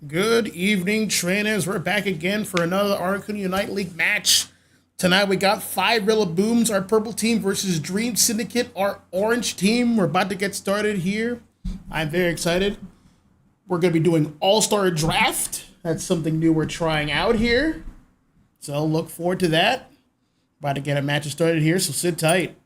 Good evening, trainers. We're back again for another Articuno Unite League match. Tonight we got 5 Booms, our purple team, versus Dream Syndicate, our orange team. We're about to get started here. I'm very excited. We're going to be doing All-Star Draft. That's something new we're trying out here. So look forward to that. About to get a match started here, so sit tight.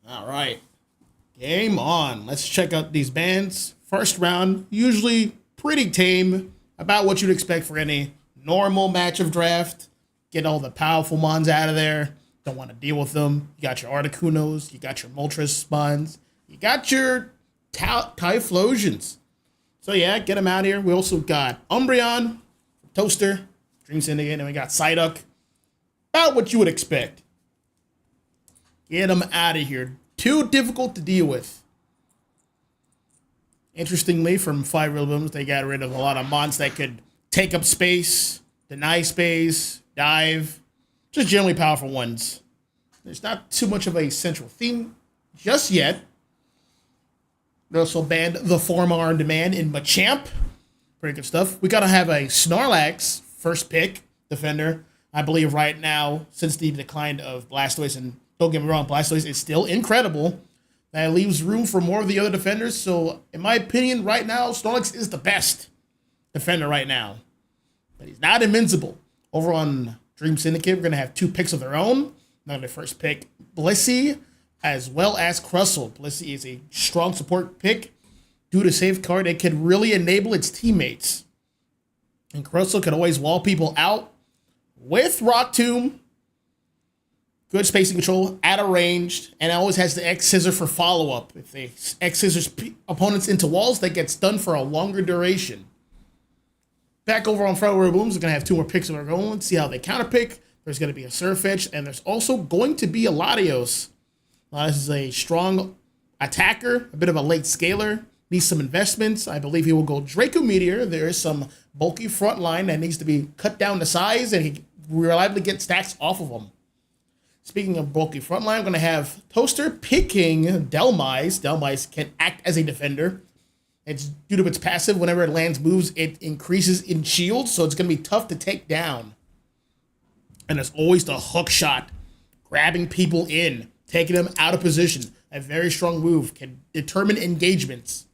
All right. Game on. Let's check out these bands. First round, usually pretty tame, about what you'd expect for any normal match of draft. Get all the powerful mons out of there. Don't want to deal with them. You got your Articunos, you got your Moltres spawns, you got your Typhlosions. So yeah, get them out here. We also got Umbreon, Toaster, Dream Syndicate, and we got Psyduck. About what you would expect. Get them out of here. Too difficult to deal with. Interestingly, from 5 Booms, they got rid of a lot of mons that could take up space, deny space, dive. Just generally powerful ones. There's not too much of a central theme just yet. They also banned the Former on Demand in Machamp. Pretty good stuff. We got to have a Snorlax first pick defender. I believe right now, since the decline of Blastoise, and don't get me wrong, Blastoise is still incredible. That leaves room for more of the other defenders. So, in my opinion, right now, Snorlax is the best defender right now. But he's not invincible. Over on Dream Syndicate, we're going to have 2 picks of their own. Now, the first pick, Blissey, as well as Crustle. Blissey is a strong support pick. Due to Safeguard, it can really enable its teammates. And Crustle can always wall people out with Rock Tomb. Good spacing control, at a range, and it always has the X Scissor for follow-up. If they X Scissors opponents into walls, that gets done for a longer duration. Back over on Front Row Booms, we're going to have 2 more picks of our own. See how they counterpick. There's going to be a Surfetch, and there's also going to be a Latios. This is a strong attacker, a bit of a late scaler. Needs some investments. I believe he will go Draco Meteor. There is some bulky front line that needs to be cut down to size, and he reliably get stacks off of them. Speaking of bulky frontline, I'm going to have Toaster picking Delmise. Delmise can act as a defender. It's due to its passive. Whenever it lands moves, it increases in shield, so it's going to be tough to take down. And there's always the hook shot, grabbing people in, taking them out of position. A very strong move, can determine engagements.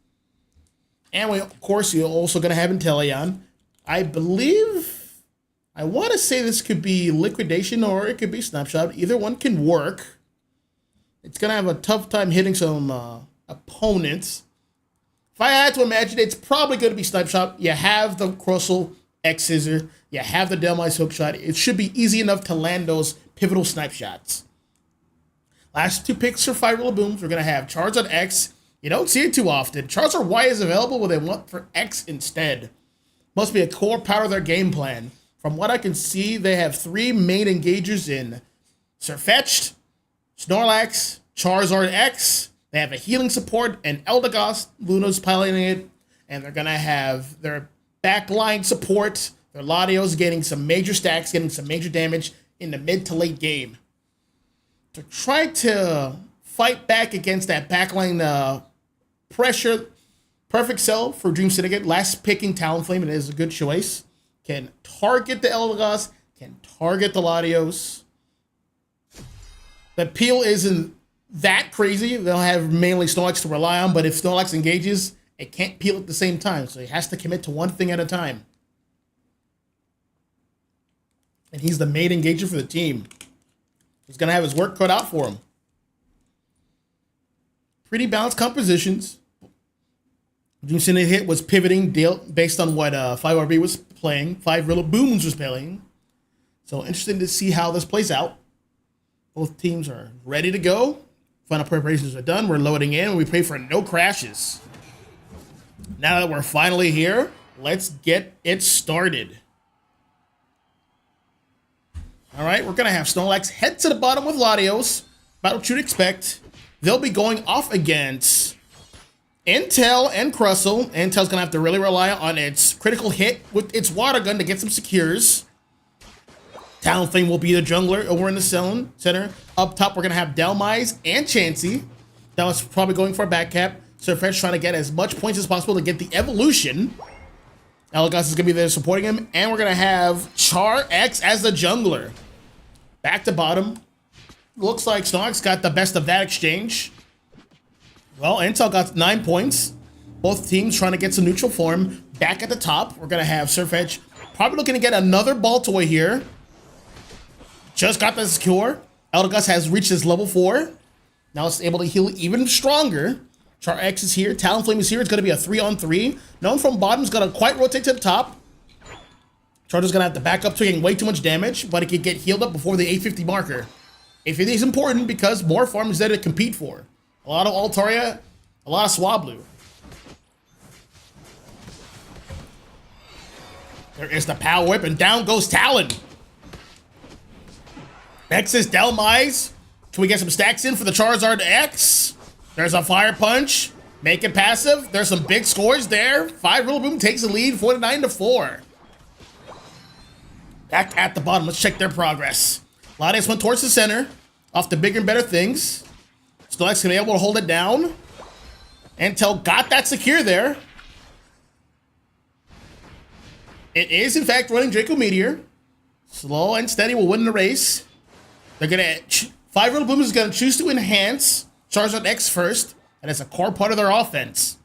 And we, of course, you're also going to have Inteleon. I believe... I want to say this could be Liquidation or it could be Snapshot. Either one can work. It's going to have a tough time hitting some opponents. If I had to imagine, it's probably going to be Snapshot. You have the Crustle X Scissor. You have the Delmise Hookshot. It should be easy enough to land those pivotal snipe shots. Last 2 picks for 5 Booms. We're going to have Charizard X. You don't see it too often. Charizard Y is available, but they want for X instead. Must be a core part of their game plan. From what I can see, they have 3 main engagers in Surfetched, Snorlax, Charizard X. They have a healing support, and Eldegoss. Luna's piloting it. And they're going to have their backline support. Their Latios getting some major stacks, getting some major damage in the mid to late game. To try to fight back against that backline pressure, Perfect Cell for Dream Syndicate. Last picking Talonflame, it is a good choice. Can target the Eldegoss, can target the Latios. The peel isn't that crazy. They'll have mainly Snorlax to rely on, but if Snorlax engages, it can't peel at the same time, so he has to commit to one thing at a time. And he's the main engager for the team. He's going to have his work cut out for him. Pretty balanced compositions. Dream Syndicate was pivoting based on what 5RB was playing, 5 Booms was playing. So interesting to see how this plays out. Both teams are ready to go. Final preparations are done. We're loading in. We pray for no crashes. Now that we're finally here, let's get it started. All right, we're going to have Snorlax head to the bottom with Latios. About what you'd expect. They'll be going off against Intel and Crustle. Intel's going to have to really rely on its critical hit with its water gun to get some secures. Talonflame will be the jungler over in the center. Up top, we're going to have Delmise and Chansey. That was probably going for a back cap. Surfetch trying to get as much points as possible to get the evolution. Elagos is going to be there supporting him. And we're going to have Char X as the jungler. Back to bottom. Looks like Snorlax got the best of that exchange. Well, Intel got 9 points. Both teams trying to get some neutral form. Back at the top, we're going to have Surfetch probably looking to get another ball toy here. Just got the secure. Eldegoss has reached his level 4. Now it's able to heal even stronger. Char X is here. Talonflame is here. It's going to be a 3-on-3. No one from bottom is going to quite rotate to the top. Charger's going to have to back up to getting way too much damage, but it can get healed up before the 850 marker. 850 is important because more farm is there to compete for. A lot of Altaria, a lot of Swablu. There is the Power Whip, and down goes Talon. Next is Delmise. Can we get some stacks in for the Charizard X? There's a Fire Punch. Make it passive. There's some big scores there. 5 Rillaboom takes the lead, 49-4. Back at the bottom, let's check their progress. Latias went towards the center, off the bigger and better things. Snorlax gonna be able to hold it down. Intel got that secure there. It is, in fact, running Draco Meteor. Slow and steady will win the race. They're gonna... 5 Rillaboom is gonna choose to enhance Charizard X first, and it's a core part of their offense.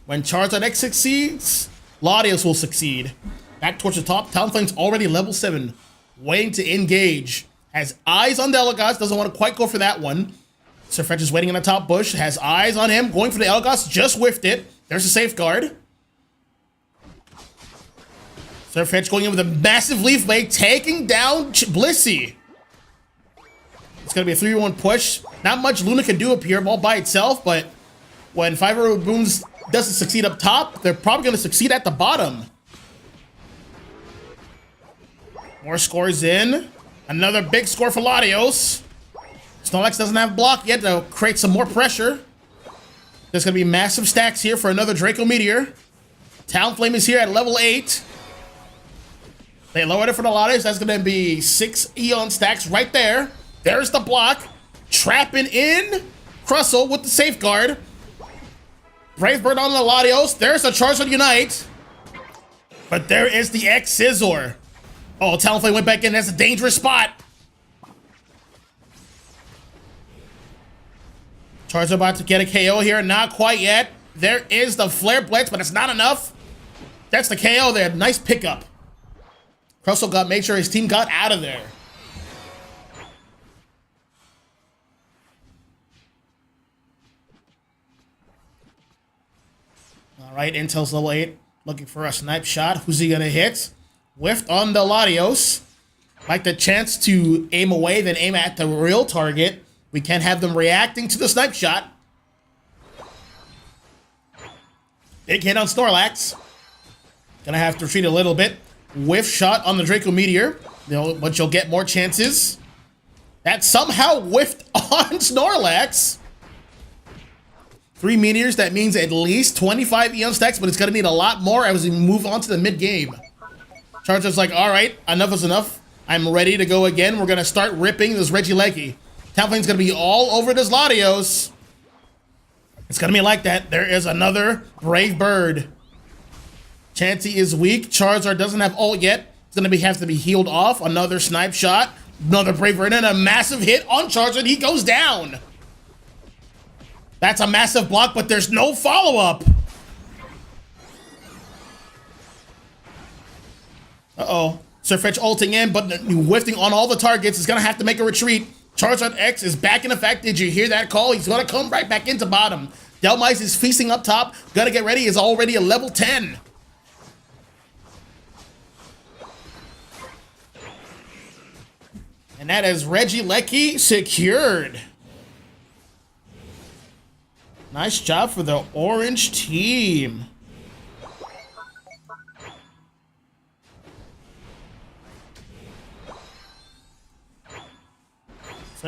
When Charizard X succeeds, Latios will succeed. Back towards the top, Talonflame's already level 7, waiting to engage. Has eyes on Elagos, doesn't want to quite go for that one. Surfetch is waiting in the top bush, has eyes on him, going for the Elagos, just whiffed it. There's a safeguard. Surfetch going in with a massive Leaf Blade, taking down Blissey. It's going to be a 3-1 push. Not much Luna can do up here all by itself, but when 5 Booms doesn't succeed up top, they're probably going to succeed at the bottom. More scores in. Another big score for Latios. Snorlax doesn't have block yet to create some more pressure. There's going to be massive stacks here for another Draco Meteor. Talonflame is here at level 8. They lowered it for the Latios. That's going to be 6 Eon stacks right there. There's the block. Trapping in Crustle with the safeguard. Brave Bird on the Latios. There's the Charizard Unite. But there is the X Scizor. Oh, Talonflame went back in. That's a dangerous spot. Charizard about to get a KO here. Not quite yet. There is the Flare Blitz, but it's not enough. That's the KO there. Nice pickup. Crustle made sure his team got out of there. All right, Intel's level 8. Looking for a snipe shot. Who's he going to hit? Whiffed on the Latios. Like the chance to aim away, then aim at the real target. We can't have them reacting to the snipe shot. Big hit on Snorlax. Gonna have to retreat a little bit. Whiff shot on the Draco Meteor. But you'll get more chances. That somehow whiffed on Snorlax. 3 meteors, that means at least 25 Eon stacks, but it's gonna need a lot more as we move on to the mid-game. Charizard's like, all right, enough is enough. I'm ready to go again. We're gonna start ripping this Regieleki. Talonflame's gonna be all over this Latios. It's gonna be like that. There is another Brave Bird. Chansey is weak. Charizard doesn't have ult yet. It's gonna have to be healed off. Another snipe shot. Another Brave Bird and a massive hit on Charizard. He goes down. That's a massive block, but there's no follow-up. Uh-oh. Surfetch ulting in, but whiffing on all the targets. Is gonna have to make a retreat. Charizard X is back in effect. Did you hear that call? He's gonna come right back into bottom. Delmise is feasting up top. Gonna get ready. Is already a level 10. And that is Regieleki secured. Nice job for the orange team.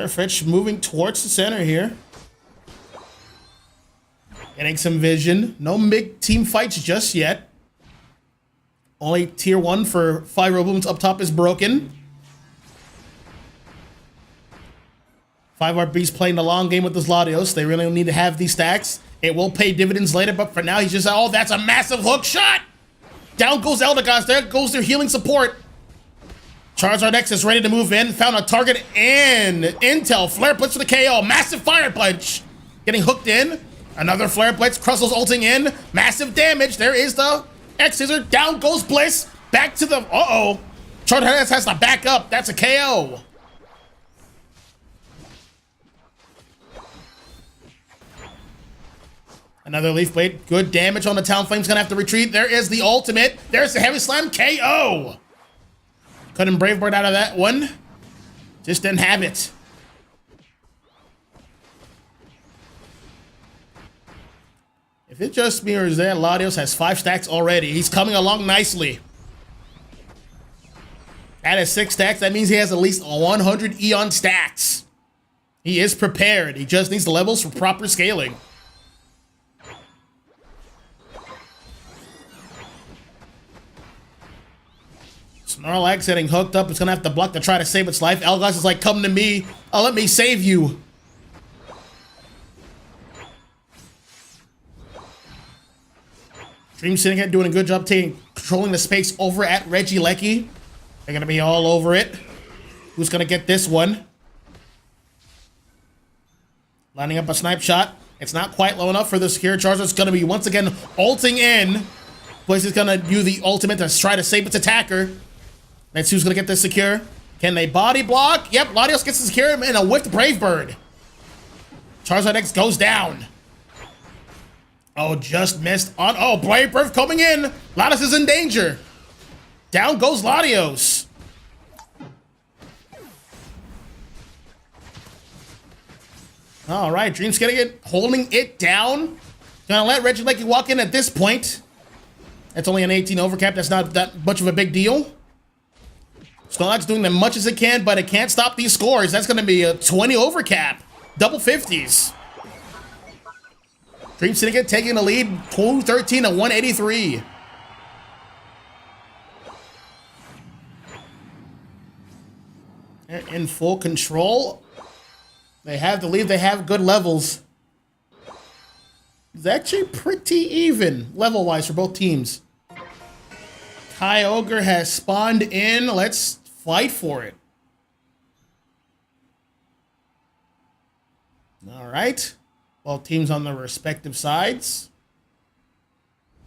Surfetch moving towards the center here. Getting some vision. No big team fights just yet. Only tier 1 for 5 Robooms up top is broken. 5RB's playing the long game with this Latios. They really need to have these stacks. It will pay dividends later, but for now he's just, oh, that's a massive hook shot! Down goes Eldegoss. There goes their healing support. Charizard X is ready to move in. Found a target and Intel. Flare Blitz for the KO. Massive Fire Punch. Getting hooked in. Another Flare Blitz. Crussel's ulting in. Massive damage. There is the X-Scissor. Down goes Bliss. Back to the... Uh-oh. Charizard X has to back up. That's a KO. Another Leaf Blade. Good damage on the Talonflame's gonna have to retreat. There is the ultimate. There's the Heavy Slam KO. Couldn't Brave Bird out of that one. Just didn't have it. If it just mirrors that, Latios has 5 stacks already. He's coming along nicely. That is 6 stacks. That means he has at least 100 Eon stacks. He is prepared. He just needs the levels for proper scaling. Snorlax getting hooked up. It's gonna have to block to try to save its life. Eldegoss is like, come to me. I'll let me save you. Dream Syndicate doing a good job controlling the space over at Regieleki. They're gonna be all over it. Who's gonna get this one? Lining up a snipe shot. It's not quite low enough for the secure Charizard. It's gonna be once again ulting in. Blaze is gonna do the ultimate to try to save its attacker. Let's see who's gonna get this secure. Can they body block? Yep, Latios gets the secure and a whiffed Brave Bird. Charizard X goes down. Oh, just missed on. Oh, Brave Bird coming in. Latios is in danger. Down goes Latios. All right, Dream's getting it, holding it down. Gonna let Regieleki walk in at this point. That's only an 18 overcap. That's not that much of a big deal. Snorlax doing as much as it can, but it can't stop these scores. That's going to be a 20 overcap. Double 50s. Dream Syndicate taking the lead, 213 to 183. They're in full control. They have the lead. They have good levels. It's actually pretty even level-wise for both teams. Kyogre has spawned in. Let's fight for it. All right. Both teams on their respective sides.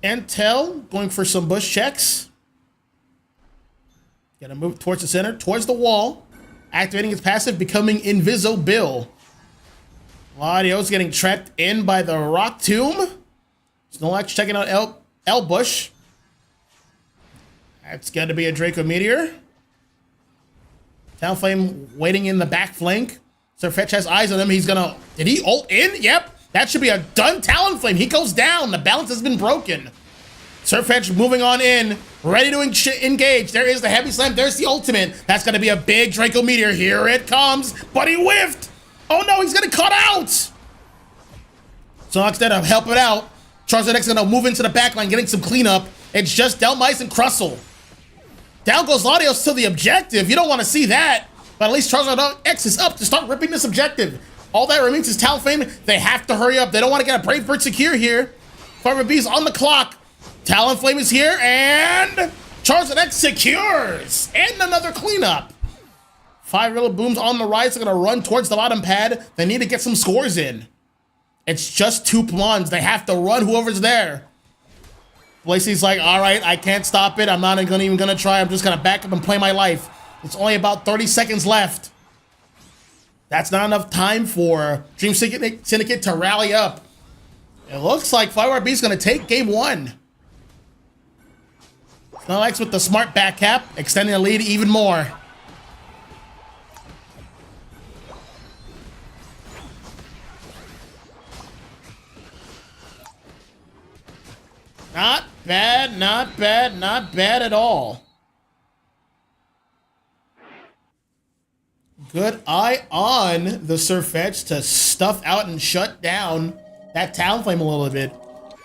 Intel going for some bush checks. Gonna move towards the center, towards the wall. Activating its passive, becoming Invisible. Latios getting trapped in by the Rock Tomb. Snorlax checking out El Bush. That's going to be a Draco Meteor. Talonflame waiting in the back flank. Surfetch has eyes on him. He's going to... Did he ult in? Yep. That should be a done Talonflame. He goes down. The balance has been broken. Surfetch moving on in. Ready to engage. There is the Heavy Slam. There's the ultimate. That's going to be a big Draco Meteor. Here it comes. But he whiffed. Oh no, he's going to cut out. So instead of help it out, Charizard X is going to move into the back line, getting some cleanup. It's just Delmice and Crustle. Down goes Latios to the objective. You don't want to see that. But at least Charizard X is up to start ripping this objective. All that remains is Talonflame. They have to hurry up. They don't want to get a Brave Bird secure here. Farmer B's on the clock. Talonflame is here, and Charizard X secures. And another cleanup. 5 little booms on the right. They're going to run towards the bottom pad. They need to get some scores in. It's just 2 Plons. They have to run whoever's there. Lacey's like, all right, I can't stop it. I'm not even gonna try. I'm just gonna back up and play my life. It's only about 30 seconds left. That's not enough time for Dream Syndicate to rally up. It looks like 5RB is gonna take game 1. Snorlax with the smart back cap, extending the lead even more. Not bad, not bad, not bad at all. Good eye on the Surfetch to stuff out and shut down that Talonflame a little bit.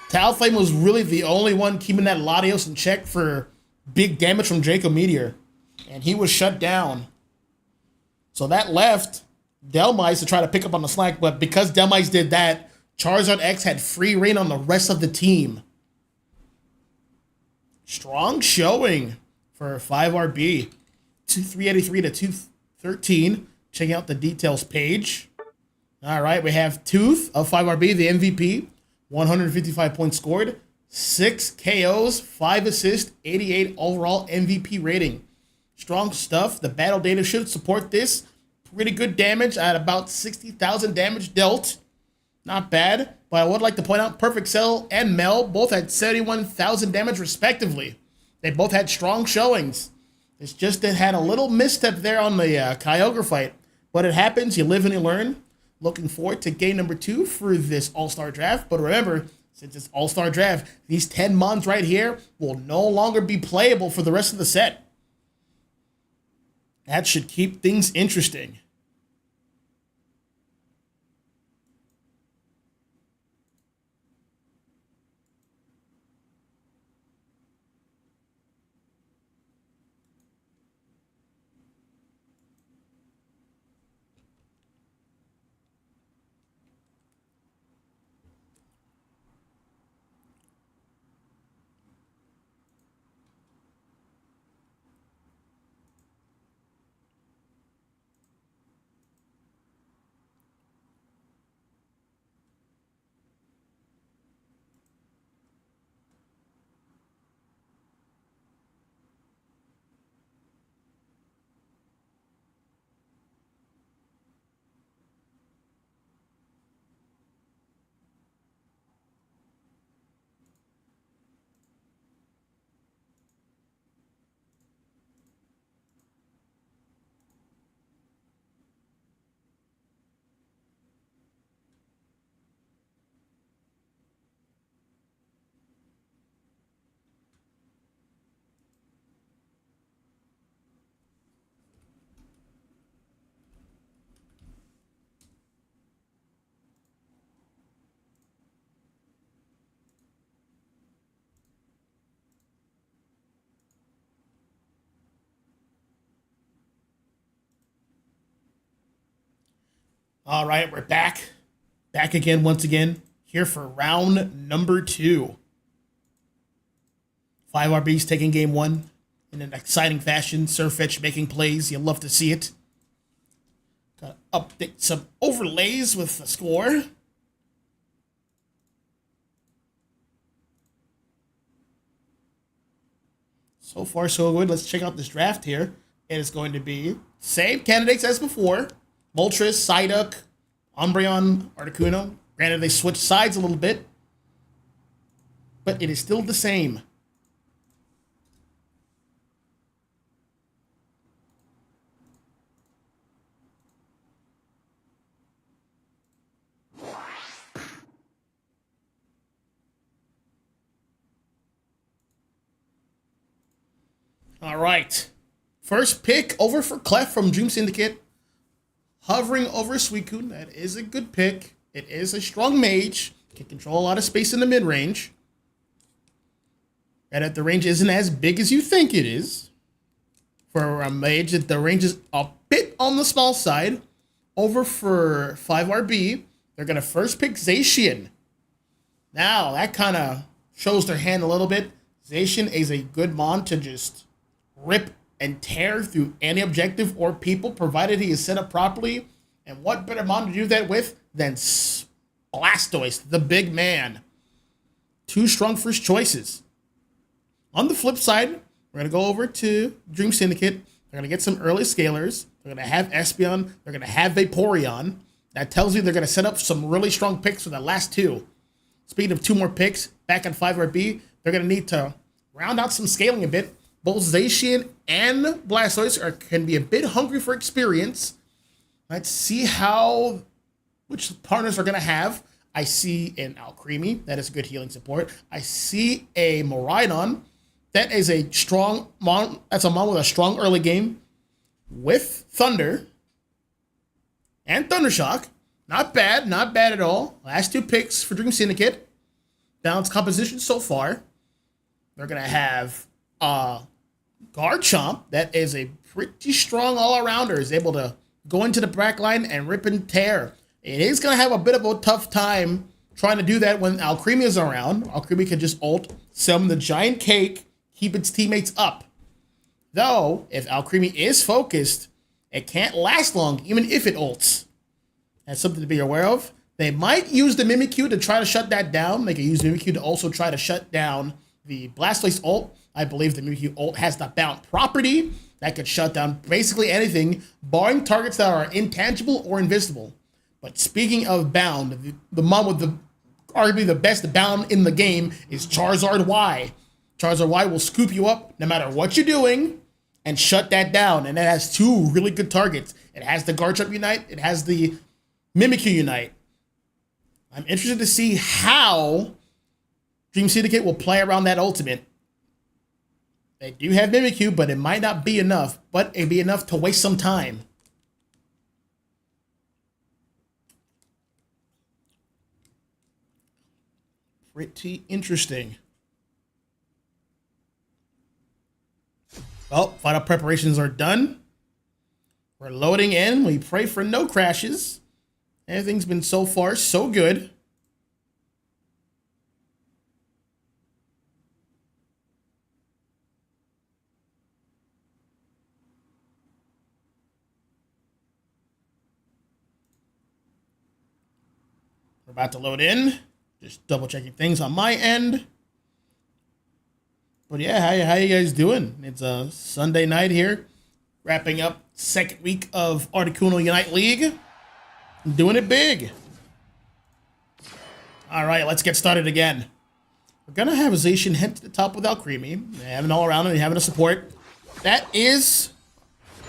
Talonflame was really the only one keeping that Latios in check for big damage from Draco Meteor. And he was shut down. So that left Delmice to try to pick up on the slack, but because Delmice did that, Charizard X had free reign on the rest of the team. Strong showing for 5RB. 383 to 213. Checking out the details page. All right, we have Tooth of 5RB, the MVP. 155 points scored. 6 KOs, 5 assists, 88 overall MVP rating. Strong stuff. The battle data should support this. Pretty good damage at about 60,000 damage dealt. Not bad, but I would like to point out Perfect Cell and Mel both had 71,000 damage respectively. They both had strong showings. It's just it had a little misstep there on the Kyogre fight, but it happens. You live and you learn. Looking forward to game number 2 for this All-Star Draft, but remember, since it's All-Star Draft, these 10 mons right here will no longer be playable for the rest of the set. That should keep things interesting. All right, we're back. Back again, once again, here for round number 2. 5RB's taking game 1 in an exciting fashion. Surfetch making plays. You love to see it. Gotta update some overlays with the score. So far, so good. Let's check out this draft here. It is going to be same candidates as before. Moltres, Psyduck, Umbreon, Articuno. Granted, they switched sides a little bit, but it is still the same. All right. First pick over for Clef from Dream Syndicate. Hovering over Suicune. That is a good pick. It is a strong mage. Can control a lot of space in the mid-range. And at the range isn't as big as you think it is. For a mage, the range is a bit on the small side. Over for 5RB, they're going to first pick Zacian. Now, that kind of shows their hand a little bit. Zacian is a good mon to just rip and tear through any objective or people, provided he is set up properly. And what better mon to do that with than Blastoise, the big man. 2 strong first choices. On the flip side, we're going to go over to Dream Syndicate. They're going to get some early scalers. They're going to have Espeon. They're going to have Vaporeon. That tells you they're going to set up some really strong picks for the last 2. Speaking of 2 more picks, back on 5RB, they're going to need to round out some scaling a bit. Both Zacian and Blastoise can be a bit hungry for experience. Let's see which partners are going to have. I see an Alcremie. That is good healing support. I see a Miraidon. That is a strong mon. That's a mon with a strong early game with Thunder. and Thundershock. Not bad, not bad at all. Last two picks for Dream Syndicate. Balanced composition so far. They're going to have Garchomp. That is a pretty strong all-arounder. Is able to go into the back line and rip and tear. It is going to have a bit of a tough time trying to do that when Alcremie is around. Alcremie can just ult, summon the giant cake, keep its teammates up. Though, if Alcremie is focused, it can't last long, even if it ults. That's something to be aware of. They might use the Mimikyu to try to shut that down. They can use Mimikyu to also try to shut down the Blastoise ult. I believe the Mimikyu ult has the bound property that could shut down basically anything, barring targets that are intangible or invisible. But speaking of bound, the one with the arguably the best bound in the game is Charizard Y. Charizard Y will scoop you up no matter what you're doing and shut that down. And it has two really good targets. It has the Garchomp Unite. It has the Mimikyu Unite. I'm interested to see how Dream Syndicate will play around that ultimate. They do have Mimikyu, but it might not be enough. But it'd be enough to waste some time. Pretty interesting. Well, final preparations are done. We're loading in. We pray for no crashes. Everything's been so far so good. We're about to load in. Just double checking things on my end. But yeah, how you guys doing? It's a Sunday night here. Wrapping up second week of Articuno Unite League. Doing it big. All right, let's get started again. We're going to have Zacian head to the top with Alcremie. They have an all-around and having a support. That is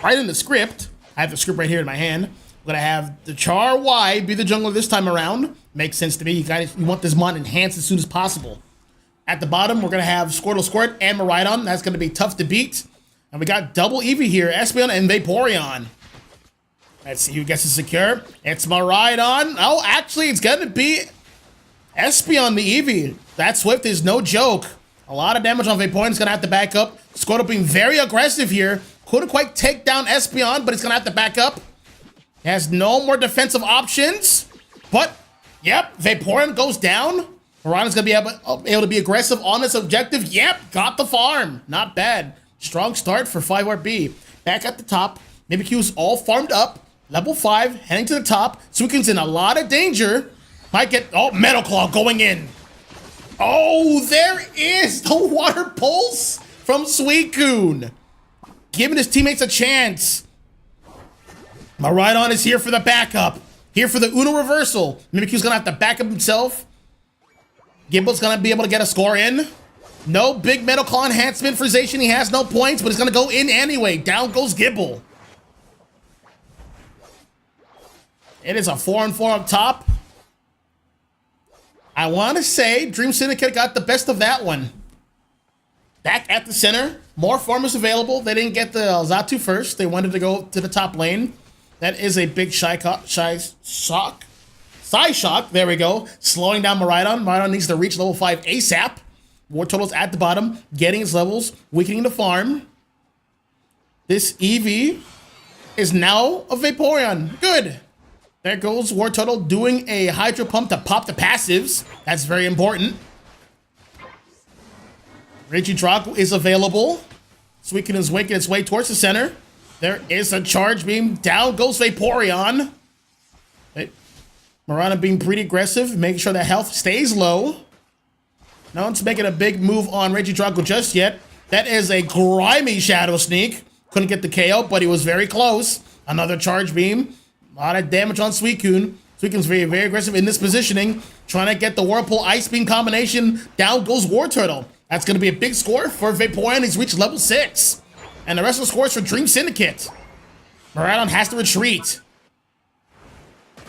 right in the script. I have the script right here in my hand. We're going to have the Char Y be the jungler this time around. Makes sense to me. You want this mon enhanced as soon as possible. At the bottom, we're going to have Squirtle Squirt and Miraidon. That's going to be tough to beat. And we got double Eevee here, Espeon and Vaporeon. Let's see who gets to secure. It's Miraidon. Oh, actually, it's going to be Espeon the Eevee. That Swift is no joke. A lot of damage on Vaporeon. Is going to have to back up. Squirtle being very aggressive here. Couldn't quite take down Espeon, but it's going to have to back up. He has no more defensive options. But, yep, Vaporeon goes down. Miraidon's going to be able to be aggressive on this objective. Yep, got the farm. Not bad. Strong start for 5RB. Back at the top. Mimikyu's all farmed up. Level 5, heading to the top. Suicune's in a lot of danger. Might get... Oh, Metal Claw going in. Oh, there is the Water Pulse from Suicune. Giving his teammates a chance. Miraidon is here for the backup. Here for the Uno reversal. Mimikyu's going to have to back up himself. Gimble's going to be able to get a score in. No big Metal Claw enhancement for Zacian. He has no points, but he's going to go in anyway. Down goes Gimble. It is a 4-on-4 up top. I want to say Dream Syndicate got the best of that one. Back at the center. More farmers available. They didn't get the Xatu first. They wanted to go to the top lane. That is a big Psyshock. There we go. Slowing down Miraidon. Miraidon needs to reach level 5 ASAP. War Turtle's at the bottom. Getting his levels. Weakening the farm. This Eevee is now a Vaporeon. Good. There goes War Turtle doing a Hydro Pump to pop the passives. That's very important. Regidrago is available. Suicune is making its way towards the center. There is a charge beam. Down goes Vaporeon. Miraidon being pretty aggressive, making sure that health stays low. No one's making a big move on Regidrago just yet. That is a grimy Shadow Sneak. Couldn't get the KO, but he was very close. Another charge beam. A lot of damage on Suicune. Suicune's very, very aggressive in this positioning. Trying to get the Whirlpool Ice Beam combination. Down goes War Turtle. That's going to be a big score for Vaporeon. He's reached level 6. And the rest of the scores for Dream Syndicate. Miraidon has to retreat.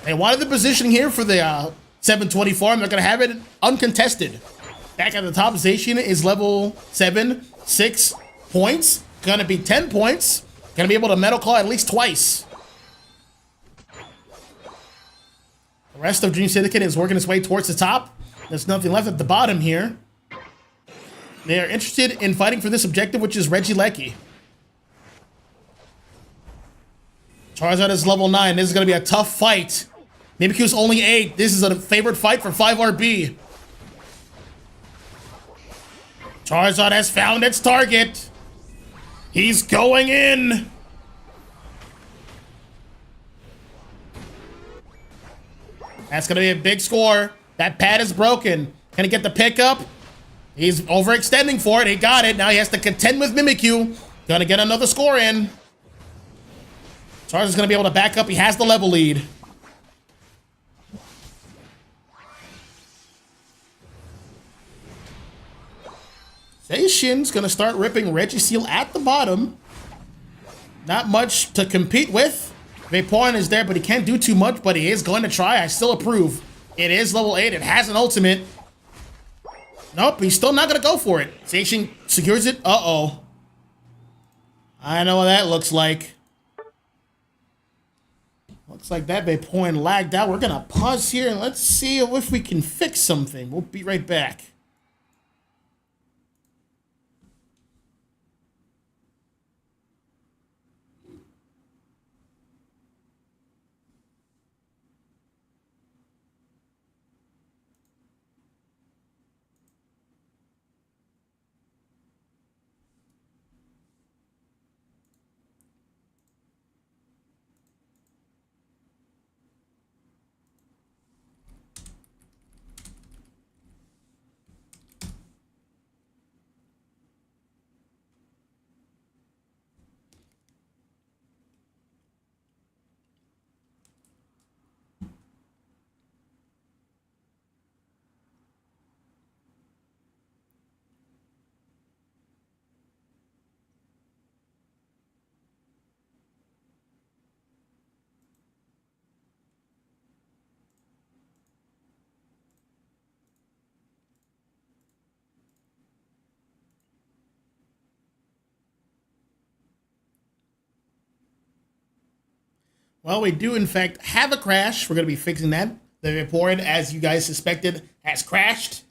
They wanted the positioning here for the 724, and they're going to have it uncontested. Back at the top, Zacian is level 7, 6 points. Going to be 10 points. Going to be able to Metal Claw at least twice. The rest of Dream Syndicate is working its way towards the top. There's nothing left at the bottom here. They are interested in fighting for this objective, which is Regieleki. Charizard is level 9. This is going to be a tough fight. Mimikyu's only 8. This is a favorite fight for 5RB. Charizard has found its target. He's going in. That's going to be a big score. That pad is broken. Can he get the pickup? He's overextending for it. He got it. Now he has to contend with Mimikyu. Gonna get another score in. Charizard's gonna be able to back up. He has the level lead. Zacian's gonna start ripping Registeel at the bottom. Not much to compete with. Vaporeon is there, but he can't do too much, but he is going to try. I still approve. It is level 8. It has an ultimate. Nope, he's still not going to go for it. Zacian secures it. Uh-oh. I know what that looks like. Looks like that Vaporeon lagged out. We're going to pause here and let's see if we can fix something. We'll be right back. Well, we do, in fact, have a crash. We're going to be fixing that. The Vaporeon, as you guys suspected, has crashed.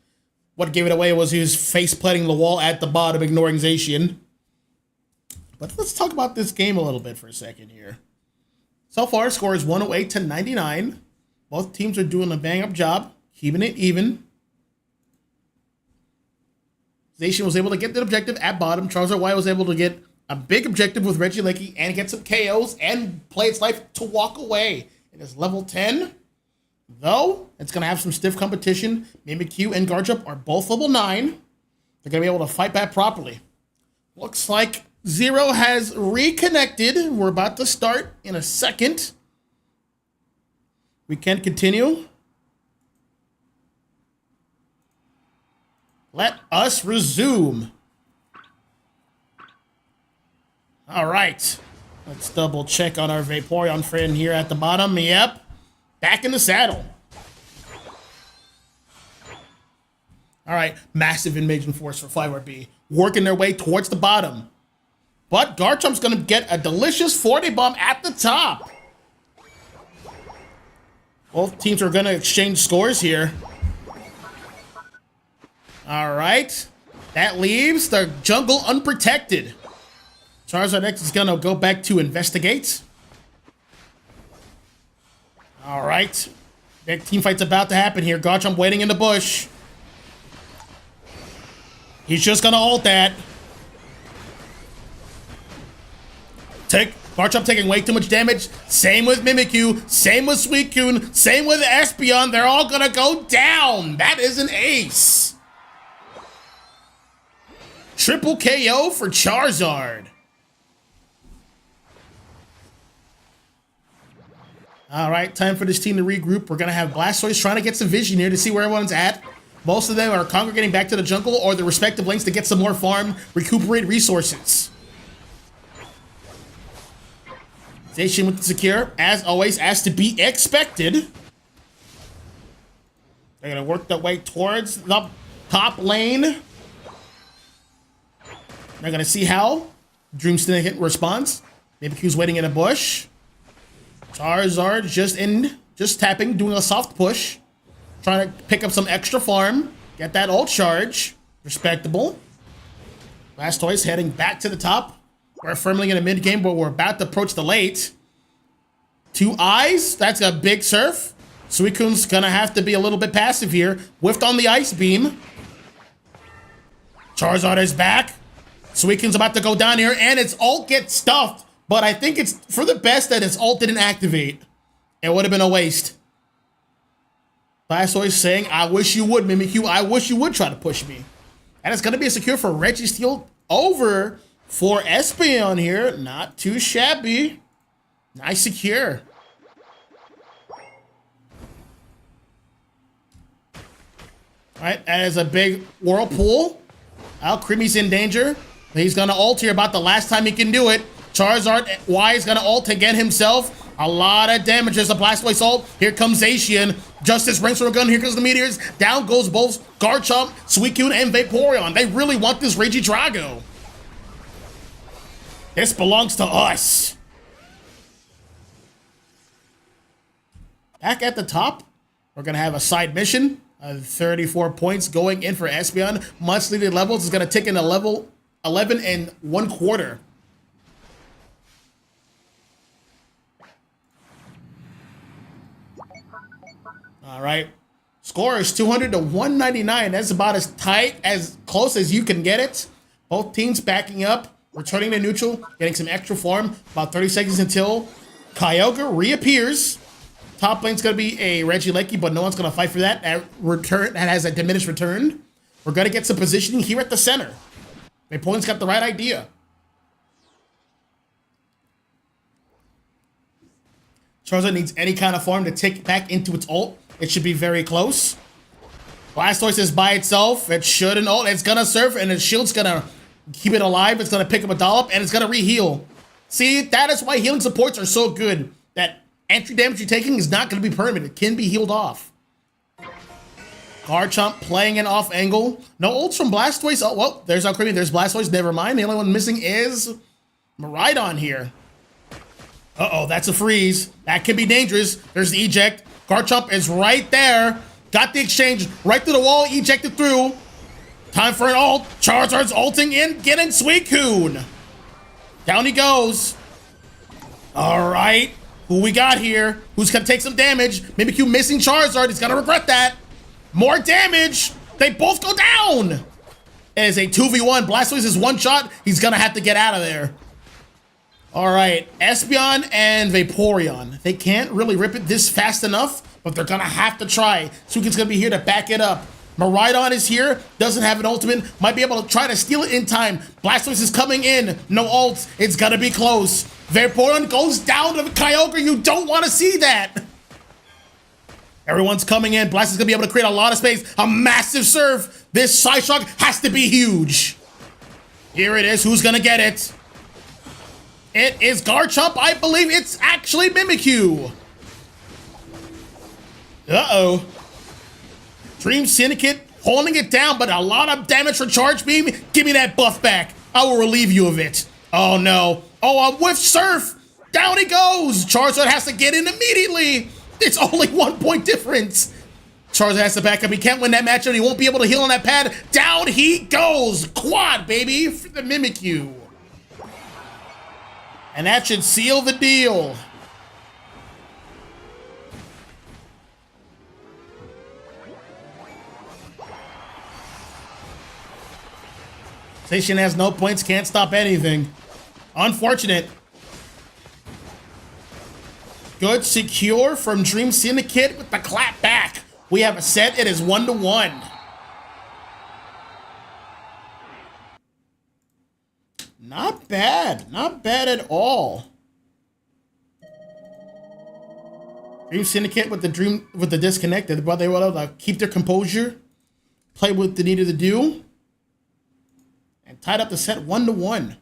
What gave it away was he was face-planting the wall at the bottom, ignoring Zacian. But let's talk about this game a little bit for a second here. So far, score is 108 to 99. Both teams are doing a bang-up job, keeping it even. Zacian was able to get the objective at bottom. Charizard Y was able to get a big objective with Regieleki and get some KOs and play its life to walk away. It is level 10. Though, it's going to have some stiff competition. Mimikyu and Garchomp are both level 9. They're going to be able to fight back properly. Looks like Zero has reconnected. We're about to start in a second. We can continue. Let us resume. All right. Let's double check on our Vaporeon friend here at the bottom. Yep. Back in the saddle. All right. Massive Invasion Force for 5RB. Working their way towards the bottom. But Garchomp's going to get a delicious 40 bomb at the top. Both teams are going to exchange scores here. All right. That leaves the jungle unprotected. Charizard X is going to go back to investigate. All right. Big team fight's about to happen here. Garchomp waiting in the bush. He's just going to ult that. Garchomp taking way too much damage. Same with Mimikyu. Same with Suicune. Same with Espeon. They're all going to go down. That is an ace. Triple KO for Charizard. All right, time for this team to regroup. We're going to have Blastoise trying to get some vision here to see where everyone's at. Most of them are congregating back to the jungle or the respective lanes to get some more farm, recuperate resources. Zacian with the secure, as always, as to be expected. They're going to work their way towards the top lane. They're going to see how Dream Syndicate responds. Mibikyu's waiting in a bush. Charizard just just tapping, doing a soft push, trying to pick up some extra farm, get that ult charge. Respectable. Blastoise heading back to the top. We're firmly in a mid game, but we're about to approach the late. 2 eyes. That's a big surf. Suicune's gonna have to be a little bit passive here. Whiffed on the ice beam. Charizard is back. Suicune's about to go down here, and its ult gets stuffed. But I think it's for the best that its ult didn't activate. It would have been a waste. Blastoise saying, I wish you would, Mimikyu. I wish you would try to push me. And it's going to be a secure for Registeel over for Espeon here. Not too shabby. Nice secure. All right, that is a big Whirlpool. Creamy's in danger. He's going to ult here about the last time he can do it. Charizard Y is going to ult again himself. A lot of damage as the Blastoise ult. Here comes Zacian. Justice rings from a gun. Here goes the meteors. Down goes both Garchomp, Suicune, and Vaporeon. They really want this Regidrago. This belongs to us. Back at the top, we're going to have a side mission. 34 points going in for Espeon. Monthly levels is going to tick into level 11 and 1/4. All right. Score is 200 to 199. That's about as tight, as close as you can get it. Both teams backing up, returning to neutral, getting some extra farm. About 30 seconds until Kyogre reappears. Top lane's going to be a Regieleki, but no one's going to fight for that. That has a diminished return. We're going to get some positioning here at the center. Vaporeon's got the right idea. Charizard needs any kind of farm to take back into its ult. It should be very close. Blastoise is by itself. It shouldn't ult. It's going to surf, and its shield's going to keep it alive. It's going to pick up a dollop, and it's going to re-heal. See, that is why healing supports are so good. That entry damage you're taking is not going to be permanent. It can be healed off. Garchomp playing an off angle. No ults from Blastoise. Oh, well, there's Alcremie. There's Blastoise. Never mind. The only one missing is Miraidon here. Uh-oh, that's a freeze. That can be dangerous. There's the eject. Garchomp is right there. Got the exchange right through the wall. Ejected through. Time for an ult. Charizard's ulting in. Getting Suicune. Down he goes. All right. Who we got here? Who's going to take some damage? Mimikyu missing Charizard. He's going to regret that. More damage. They both go down. It is a 2v1. Blastoise is one shot. He's going to have to get out of there. All right, Espeon and Vaporeon. They can't really rip it this fast enough, but they're gonna have to try. Suicune's gonna be here to back it up. Miraidon is here, doesn't have an ultimate, might be able to try to steal it in time. Blastoise is coming in, no ults, it's gonna be close. Vaporeon goes down to Kyogre, you don't wanna see that. Everyone's coming in, Blastoise is gonna be able to create a lot of space, a massive surf. This Psyshock has to be huge. Here it is, who's gonna get it? It is Garchomp. I believe it's actually Mimikyu. Uh-oh. Dream Syndicate holding it down, but a lot of damage for Charge Beam. Give me that buff back. I will relieve you of it. Oh, no. Oh, a whiff surf. Down he goes. Charizard has to get in immediately. It's only 1 point difference. Charizard has to back up. He can't win that matchup. He won't be able to heal on that pad. Down he goes. Quad, baby, for the Mimikyu. And that should seal the deal. Zacian has no points, can't stop anything. Unfortunate. Good secure from Dream Syndicate with the clap back. We have a set, it is 1-1. Not bad at all. Dream Syndicate with the disconnected, but they were able to keep their composure, play what they needed to do, and tied up the set 1-1.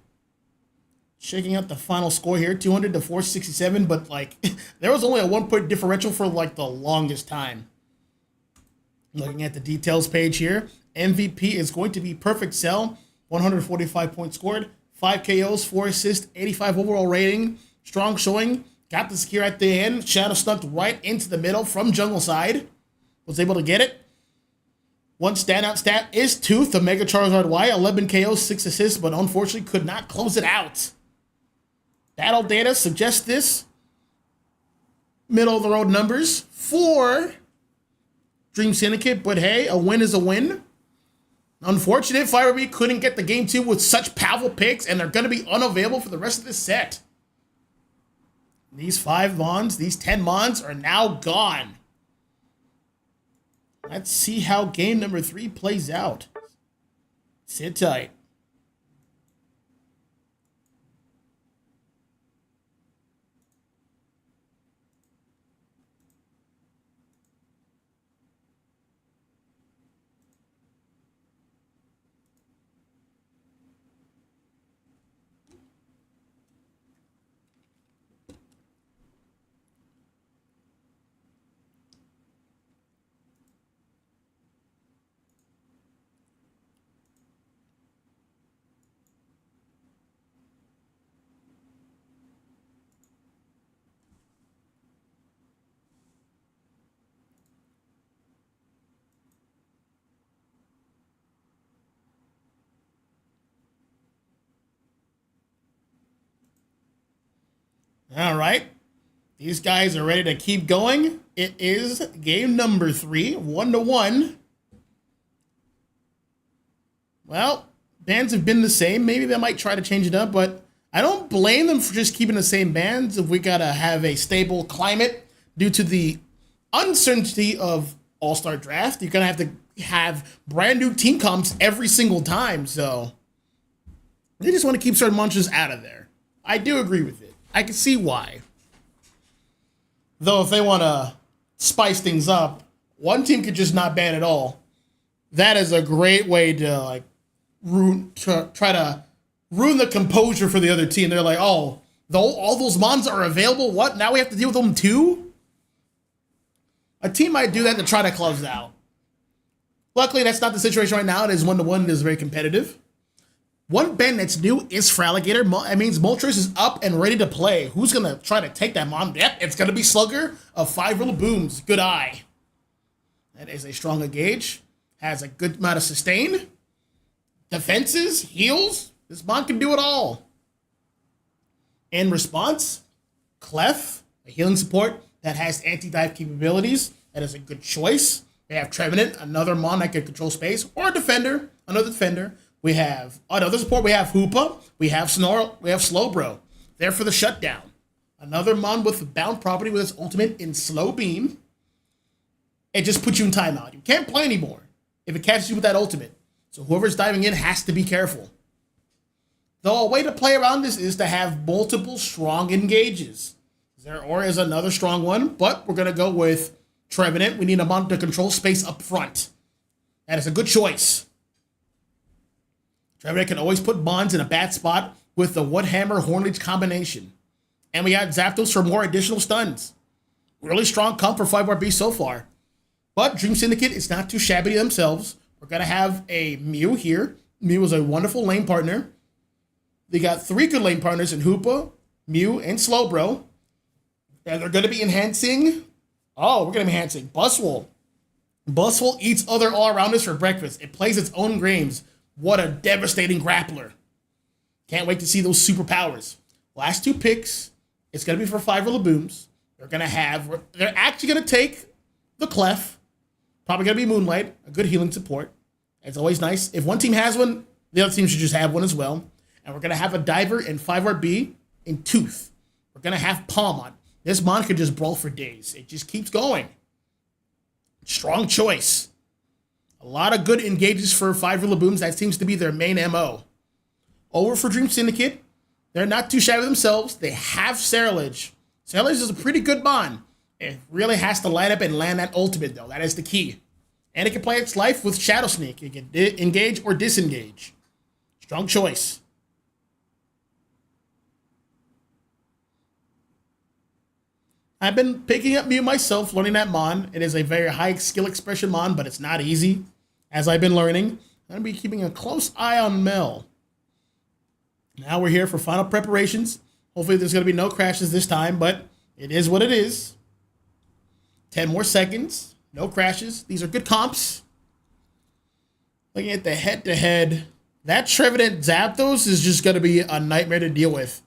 Shaking out the final score here, 200 to 467, but like there was only a 1 point differential for like the longest time. Looking at the details page here, MVP is going to be Perfect Cell, 145 points scored. 5 KOs, 4 assists, 85 overall rating. Strong showing Got the secure at the end. Shadow snuck right into the middle from jungle side. Was able to get it. One standout stat is Tooth, the Mega Charizard Y. 11 KOs, 6 assists, but unfortunately could not close it out. Battle data suggests this. Middle of the road numbers for Dream Syndicate, but hey, a win is a win. Unfortunate, Firebee couldn't get the game 2 with such powerful picks, and they're going to be unavailable for the rest of this set. These 5 Mons, these 10 Mons are now gone. Let's see how game number 3 plays out. Sit tight. All right. These guys are ready to keep going. It is game number 3, 1-1. Well, bands have been the same. Maybe they might try to change it up, but I don't blame them for just keeping the same bands if we got to have a stable climate due to the uncertainty of All-Star Draft. You're going to have brand new team comps every single time, so they just want to keep certain munchers out of there. I do agree with it. I can see why. Though if they want to spice things up, one team could just not ban at all. That is a great way to try to ruin the composure for the other team. They're like, oh, all those mons are available? What? Now we have to deal with them too? A team might do that to try to close it out. Luckily, that's not the situation right now. It is 1-1. It is very competitive. One ban that's new is Fraligator. That means Moltres is up and ready to play. Who's going to try to take that mon? Yep, it's going to be Slugger of 5 Booms. Good eye. That is a strong engage. Has a good amount of sustain. Defenses, heals. This mon can do it all. In response, Clef, a healing support that has anti-dive capabilities. That is a good choice. We have Trevenant, another mon that can control space, or a defender, another defender. We have another support. We have Hoopa. We have Snarl. We have Slowbro. There for the shutdown. Another mon with bound property with its ultimate in Slow Beam. It just puts you in timeout. You can't play anymore if it catches you with that ultimate. So whoever's diving in has to be careful. Though a way to play around this is to have multiple strong engages. There or is another strong one, but we're going to go with Trevenant. We need a mon to control space up front. That is a good choice. Trevenant can always put mons in a bad spot with the Woodhammer Hornage combination. And we got Zapdos for more additional stuns. Really strong comp for 5RB so far. But Dream Syndicate is not too shabby themselves. We're going to have a Mew here. Mew is a wonderful lane partner. They got 3 good lane partners in Hoopa, Mew, and Slowbro. And they're going to be enhancing... Oh, we're going to be enhancing Buswole. Buswole eats other all-arounders for breakfast. It plays its own games. What a devastating grappler. Can't wait to see those superpowers. Last 2 picks, it's going to be for 5 Booms. They're actually going to take the Clef. Probably going to be Moonlight, a good healing support. It's always nice. If one team has one, the other team should just have one as well. And we're going to have a Diver in 5RB in Tooth. We're going to have Palmon. This mon can just brawl for days. It just keeps going. Strong choice. A lot of good engages for 5 Booms. That seems to be their main MO. Over for Dream Syndicate. They're not too shabby themselves. They have Ceruledge. Ceruledge is a pretty good mon. It really has to line up and land that ultimate, though. That is the key. And it can play its life with Shadow Sneak. It can engage or disengage. Strong choice. I've been picking up Mew myself, learning that mon. It is a very high skill expression mon, but it's not easy, as I've been learning. I'm going to be keeping a close eye on Mel. Now we're here for final preparations. Hopefully there's going to be no crashes this time, but It is what it is. 10 more seconds. No crashes. These are good comps. Looking at the head-to-head, that Trevenant Zapdos is just going to be a nightmare to deal with.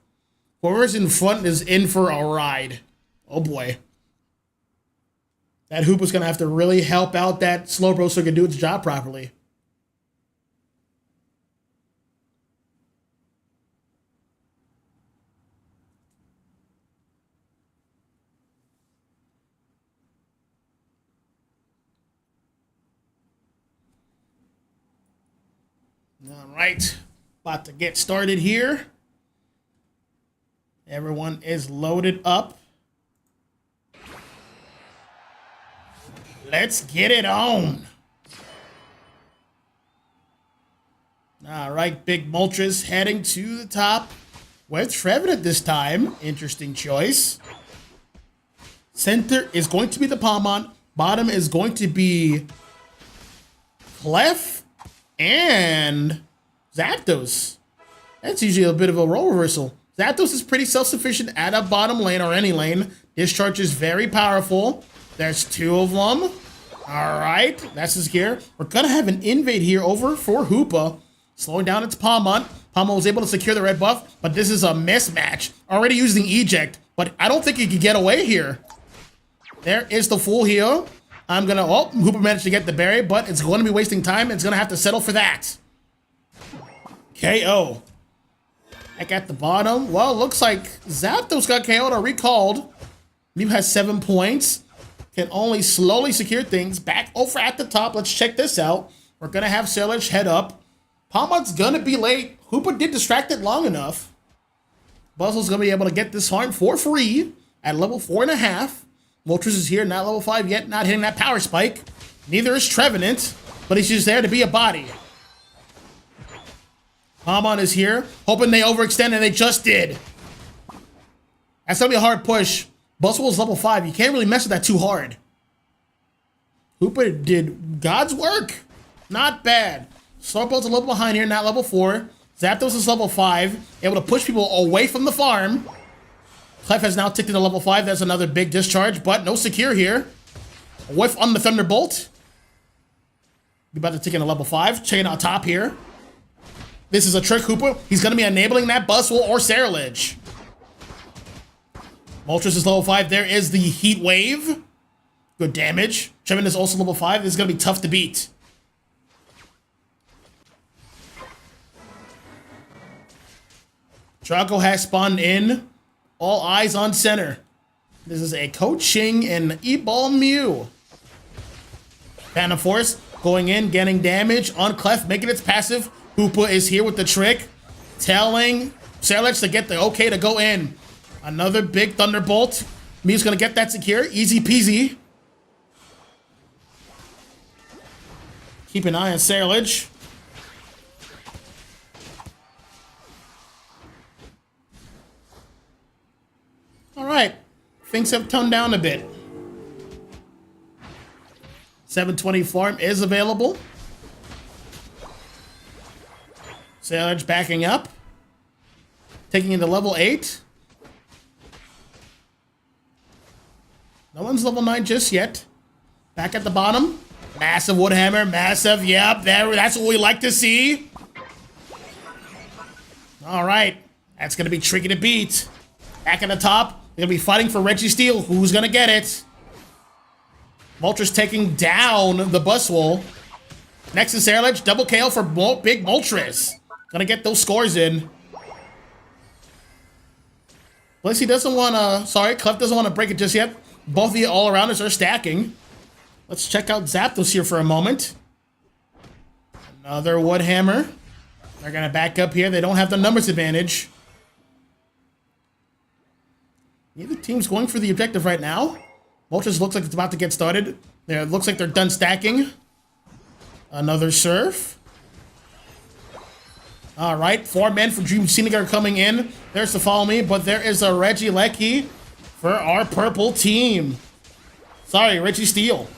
Whoever's in front is in for a ride. Oh boy. That Hoopa's going to have to really help out that Slowbro so it can do its job properly. All right, about to get started here. Everyone is loaded up. Let's get it on. All right, Big Moltres heading to the top with Trevenant this time. Interesting choice. Center is going to be the Palmon. Bottom is going to be Clef and Zapdos. That's usually a bit of a role reversal. Zapdos is pretty self-sufficient at a bottom lane or any lane. Discharge is very powerful. There's 2 of them. All right, that's his gear. We're gonna have an invade here over for Hoopa, slowing down its Palmon. Palmon was able to secure the red buff, but this is a mismatch. Already using eject, but I don't think he could get away here. There is the full heal. Hoopa managed to get the berry, but it's going to be wasting time. It's going to have to settle for that. KO. Back at the bottom. Well, looks like Zapdos got KO'd or recalled. Mew has 7 points. Can only slowly secure things. Back over at the top. Let's check this out. We're going to have Sailage head up. Palmon's going to be late. Hoopa did distract it long enough. Buzzle's going to be able to get this farm for free at level 4.5. Moltres is here, not level 5 yet, not hitting that power spike. Neither is Trevenant, but he's just there to be a body. Palmon is here, hoping they overextend, and they just did. That's gonna be a hard push. Buzzwole is level 5. You can't really mess with that too hard. Hoopa did God's work. Not bad. Slowpoke's a little behind here, not level 4. Zapdos is level 5, able to push people away from the farm. Clef has now ticked into level 5. That's another big discharge, but no secure here. A whiff on the Thunderbolt. Be about to tick into level 5. Chain on top here. This is a trick Hoopa. He's going to be enabling that Buzzwole or Sarilege. Moltres is level 5. There is the Heat Wave. Good damage. Trevenant is also level 5. This is going to be tough to beat. Draco has spawned in. All eyes on center. This is a coaching and E-Ball Mew. Phantom Force going in, getting damage on Clef, making its passive. Hoopa is here with the trick, telling Sailage to get the okay to go in. Another big Thunderbolt. Mew's gonna get that secure. Easy peasy. Keep an eye on Sailage. All right, things have toned down a bit. 720 farm is available. Sailage backing up. Taking into level 8. No one's level 9 just yet. Back at the bottom. Massive Woodhammer, massive, yep, that's what we like to see. All right, that's gonna be tricky to beat. Back at the top. They're going to be fighting for Registeel. Who's going to get it? Moltres taking down the Buzzwole. Next is Sarilege. Double KO for Big Moltres. Going to get those scores in. Blissey doesn't want to... Sorry, Clef doesn't want to break it just yet. Both of the all-arounders are stacking. Let's check out Zapdos here for a moment. Another Woodhammer. They're going to back up here. They don't have the numbers advantage. Neither team's going for the objective right now. Moltres looks like it's about to get started. It looks like they're done stacking. Another Surf. All right, 4 men for Dream Syndicate coming in. There's the follow me, but there is a Regieleki for our purple team. Sorry, Registeel.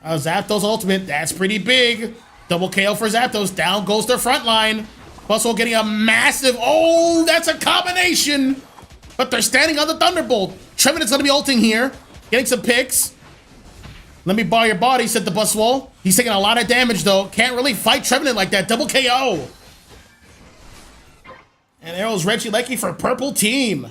Zapdos ultimate, that's pretty big. Double KO for Zapdos. Down goes their front line. Buzzwole getting a massive... Oh, that's a combination. But they're standing on the Thunderbolt. Trevenant's gonna be ulting here. Getting some picks. Let me borrow your body, said the Buswall. He's taking a lot of damage, though. Can't really fight Trevenant like that. Double KO. And Arrow's Regieleki for purple team.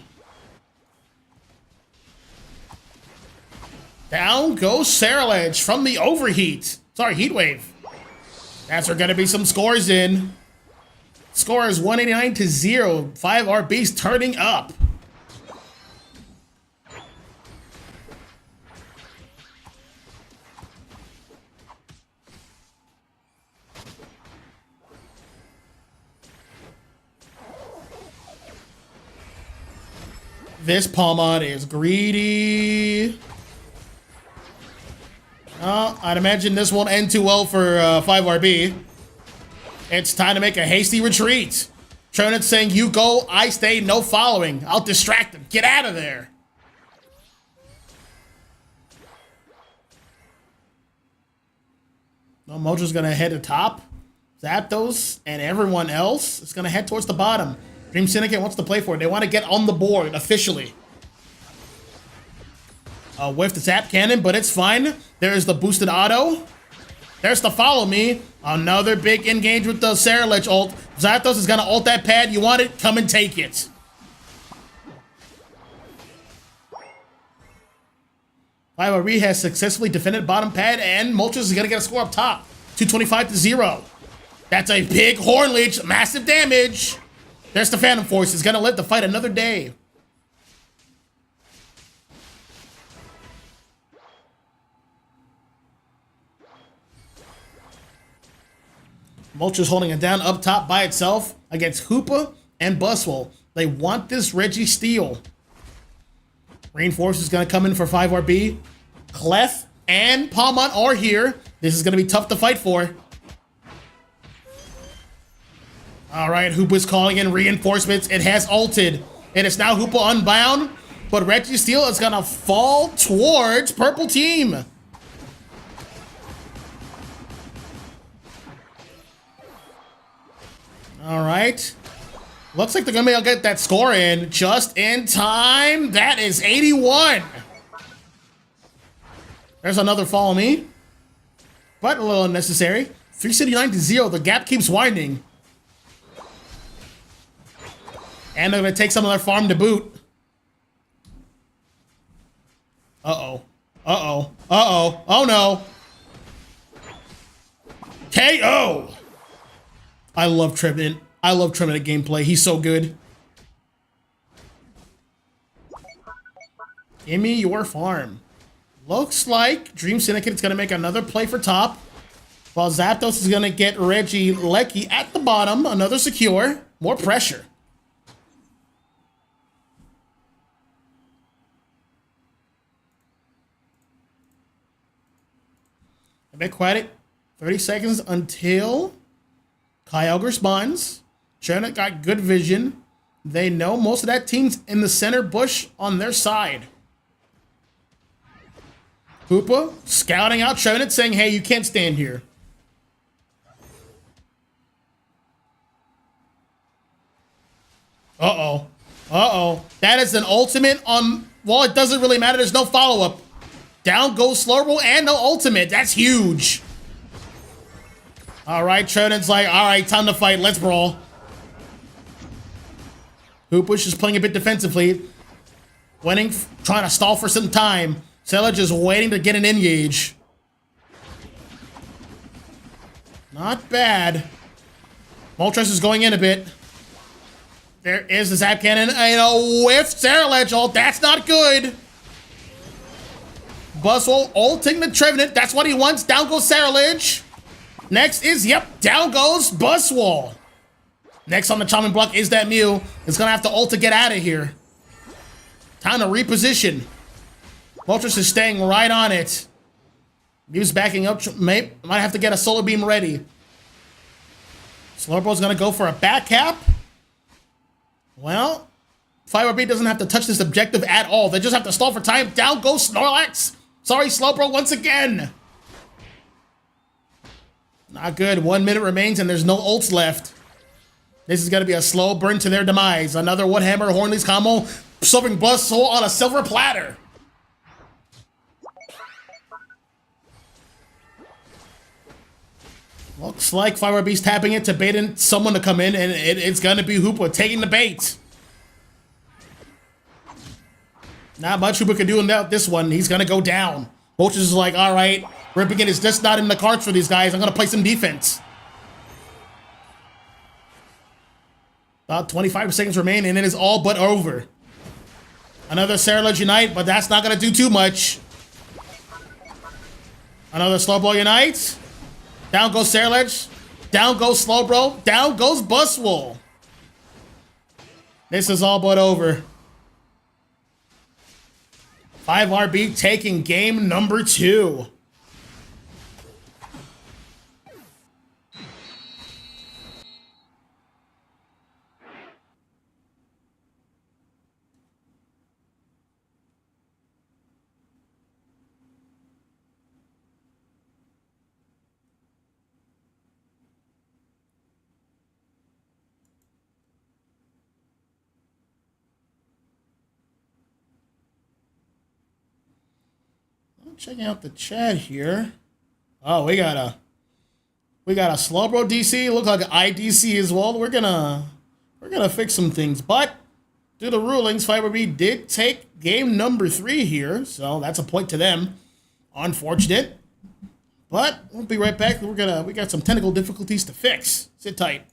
Down goes Saraledge from the overheat. Sorry, heat wave. That's where gonna be some scores in. Score is 189-0. 5 RBs turning up. This Pokémon is greedy. I'd imagine this won't end too well for 5RB. It's time to make a hasty retreat. Trevenant saying, you go, I stay, no following. I'll distract him. Get out of there. No, Mojo's going to head to top. Zapdos and everyone else is going to head towards the bottom. Dream Syndicate wants to play for it. They want to get on the board officially. With the Zap Cannon, but it's fine. There's the boosted auto. There's the follow me. Another big engage with the Saraledge ult. Zapdos is going to ult that pad. You want it? Come and take it. Rivalry has successfully defended bottom pad, and Moltres is going to get a score up top. 225-0. That's a big Horn Leech. Massive damage. There's the Phantom Force. He's going to live to fight another day. Moltres holding it down up top by itself against Hoopa and Buswell. They want this Registeel. Reinforce is going to come in for 5RB. Clef and Palmont are here. This is going to be tough to fight for. All right, Hoopa's calling in reinforcements. It has ulted. And it's now Hoopa unbound. But Registeel is going to fall towards purple team. All right. Looks like they're going to be able to get that score in just in time. That is 81. There's another follow me. But a little unnecessary. 379-0. The gap keeps widening. And they're going to take some of their farm to boot. Uh-oh. Uh-oh. Uh-oh. Oh, no. KO. I love Trevenant. I love Trevenant gameplay. He's so good. Give me your farm. Looks like Dream Syndicate is going to make another play for top. While Zapdos is going to get Regieleki at the bottom. Another secure. More pressure. A bit quiet. 30 seconds until Kyogre responds. Trevenant got good vision. They know most of that team's in the center bush on their side. Hoopa scouting out Trevenant, saying, hey, you can't stand here. Uh-oh. Uh-oh. That is an ultimate on... Well, it doesn't really matter. There's no follow-up. Down goes Slurple and no ultimate. That's huge. All right, Trevenant's like, all right, time to fight. Let's brawl. Hoopush is playing a bit defensively. Winning, trying to stall for some time. Saraledge is waiting to get an engage. Not bad. Moltres is going in a bit. There is the Zap Cannon. And a whiff Saraledge ult. That's not good. Buswell ulting the Trevenant. That's what he wants. Down goes Saraledge. Next is, yep, down goes Buswell. Next on the chopping block is that Mew. It's going to have to ult to get out of here. Time to reposition. Moltres is staying right on it. Mew's backing up. Might have to get a Solar Beam ready. Slurpo's going to go for a back cap. Well, 5RB doesn't have to touch this objective at all. They just have to stall for time. Down goes Snorlax. Sorry, Slowbro, once again. Not good. 1 minute remains and there's no ults left. This is going to be a slow burn to their demise. Another one hammer Hornleys combo. serving Buzz Soul on a silver platter. Looks like Fire Beast tapping it to bait in someone to come in, and it's going to be Hoopa taking the bait. Not much Hoopa can do in this one. He's going to go down. Boches is like, all right, ripping it is just not in the cards for these guys. I'm going to play some defense. About 25 seconds remain, and it is all but over. Another Cerulege Unite, but that's not going to do too much. Another Slowbro Unite. Down goes Cerulege. Down goes Slowbro. Down goes Buzzwole. This is all but over. 5RB taking game number 2. Checking out the chat here. Oh, we got a Slowbro DC. Look like an IDC as well. We're gonna fix some things, but due to rulings, FiberB did take game number 3 here, so that's a point to them. Unfortunate, but we'll be right back. We got some technical difficulties to fix. Sit tight.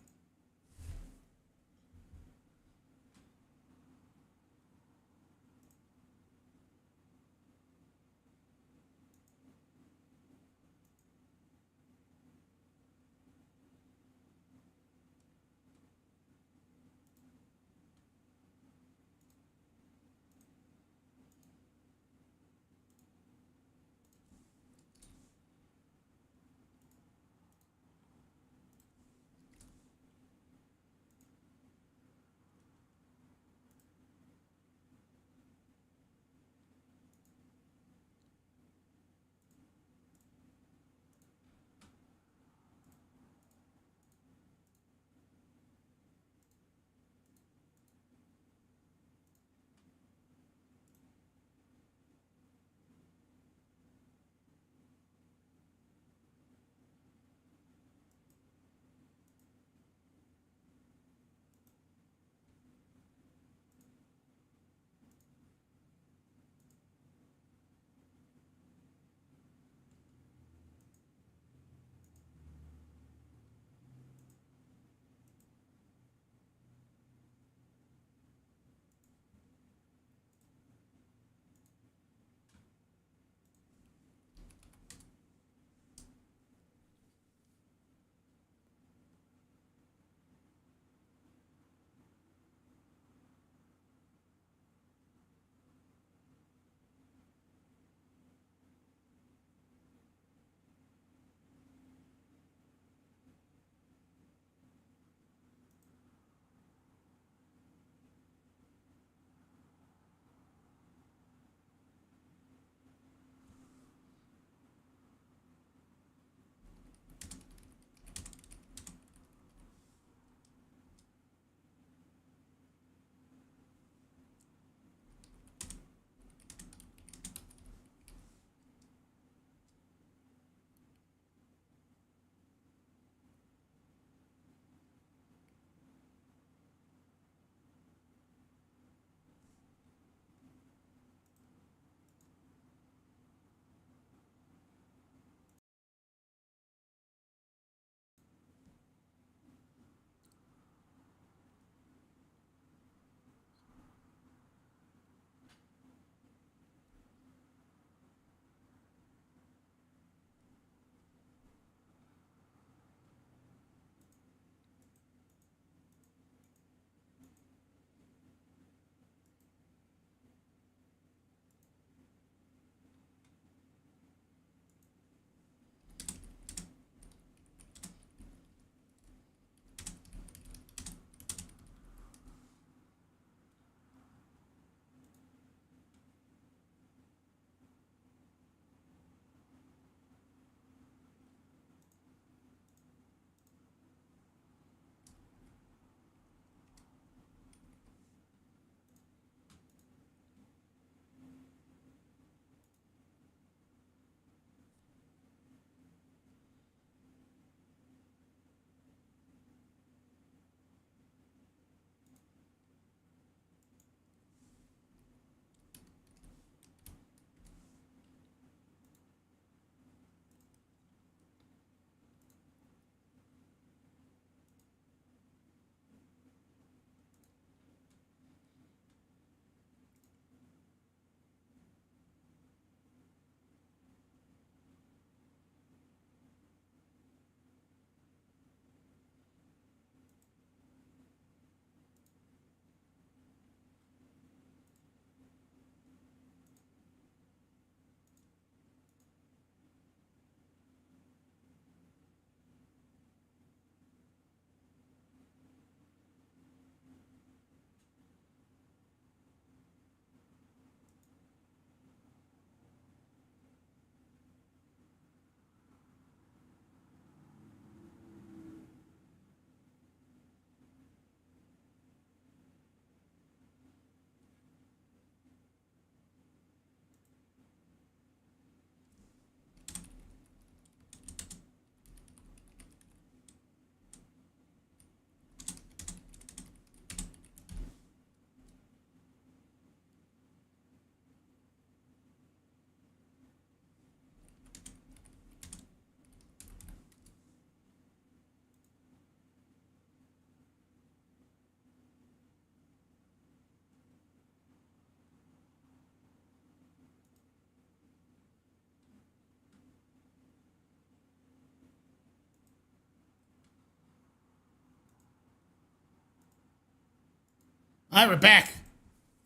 All right, we're back.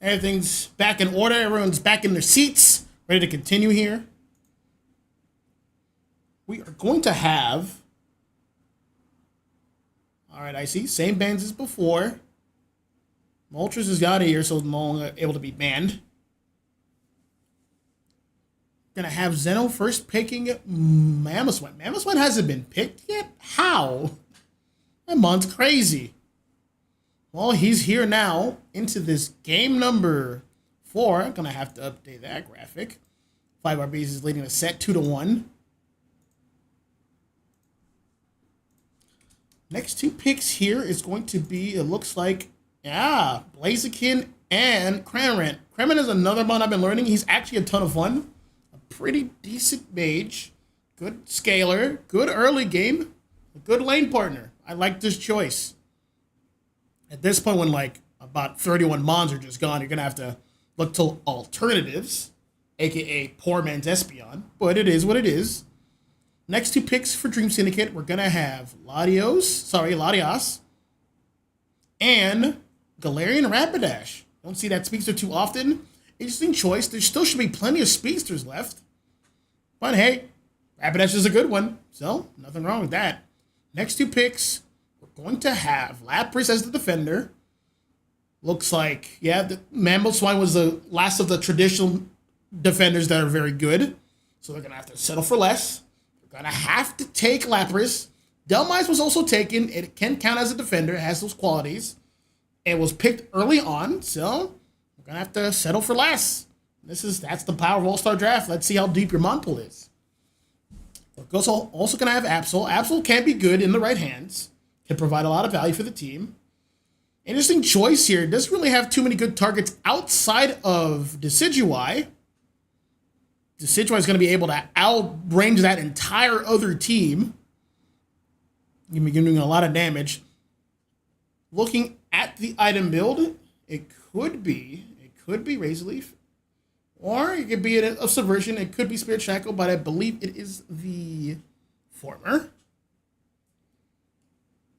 Everything's back in order. Everyone's back in their seats, ready to continue here. We are going to have... All right, I see. Same bans as before. Moltres is out of here, so no longer able to be banned. Gonna have Zeno first picking Mamoswine. Mamoswine hasn't been picked yet? How? That month's crazy. Well, he's here now into this game number 4. I'm gonna have to update that graphic. 5 RBs is leading a set 2-1. Next 2 picks here is going to be, it looks like, yeah, Blaziken and Cramorant. Cramorant is another mon I've been learning. He's actually a ton of fun. A pretty decent mage. Good scaler. Good early game. A good lane partner. I like this choice. At this point, when like about 31 mons are just gone, you're going to have to look to alternatives, aka poor man's Espeon. But it is what it is. Next 2 picks for Dream Syndicate, we're going to have Latios, and Galarian Rapidash. Don't see that speedster too often. Interesting choice. There still should be plenty of speedsters left. But hey, Rapidash is a good one, so nothing wrong with that. Next 2 picks, we're going to have Lapras as the defender. Looks like, yeah, the Mamoswine was the last of the traditional defenders that are very good. So they're going to have to settle for less. They're going to have to take Lapras. Delmise was also taken. It can count as a defender. It has those qualities. It was picked early on, so we're going to have to settle for less. That's the power of All-Star Draft. Let's see how deep your mon pool is. We're also going to have Absol. Absol can be good in the right hands. Can provide a lot of value for the team. Interesting choice here. Doesn't really have too many good targets outside of Decidueye. Decidueye is going to be able to outrange that entire other team. You're doing a lot of damage. Looking at the item build, it could be Razor Leaf, or it could be a Subversion. It could be Spirit Shackle, but I believe it is the former.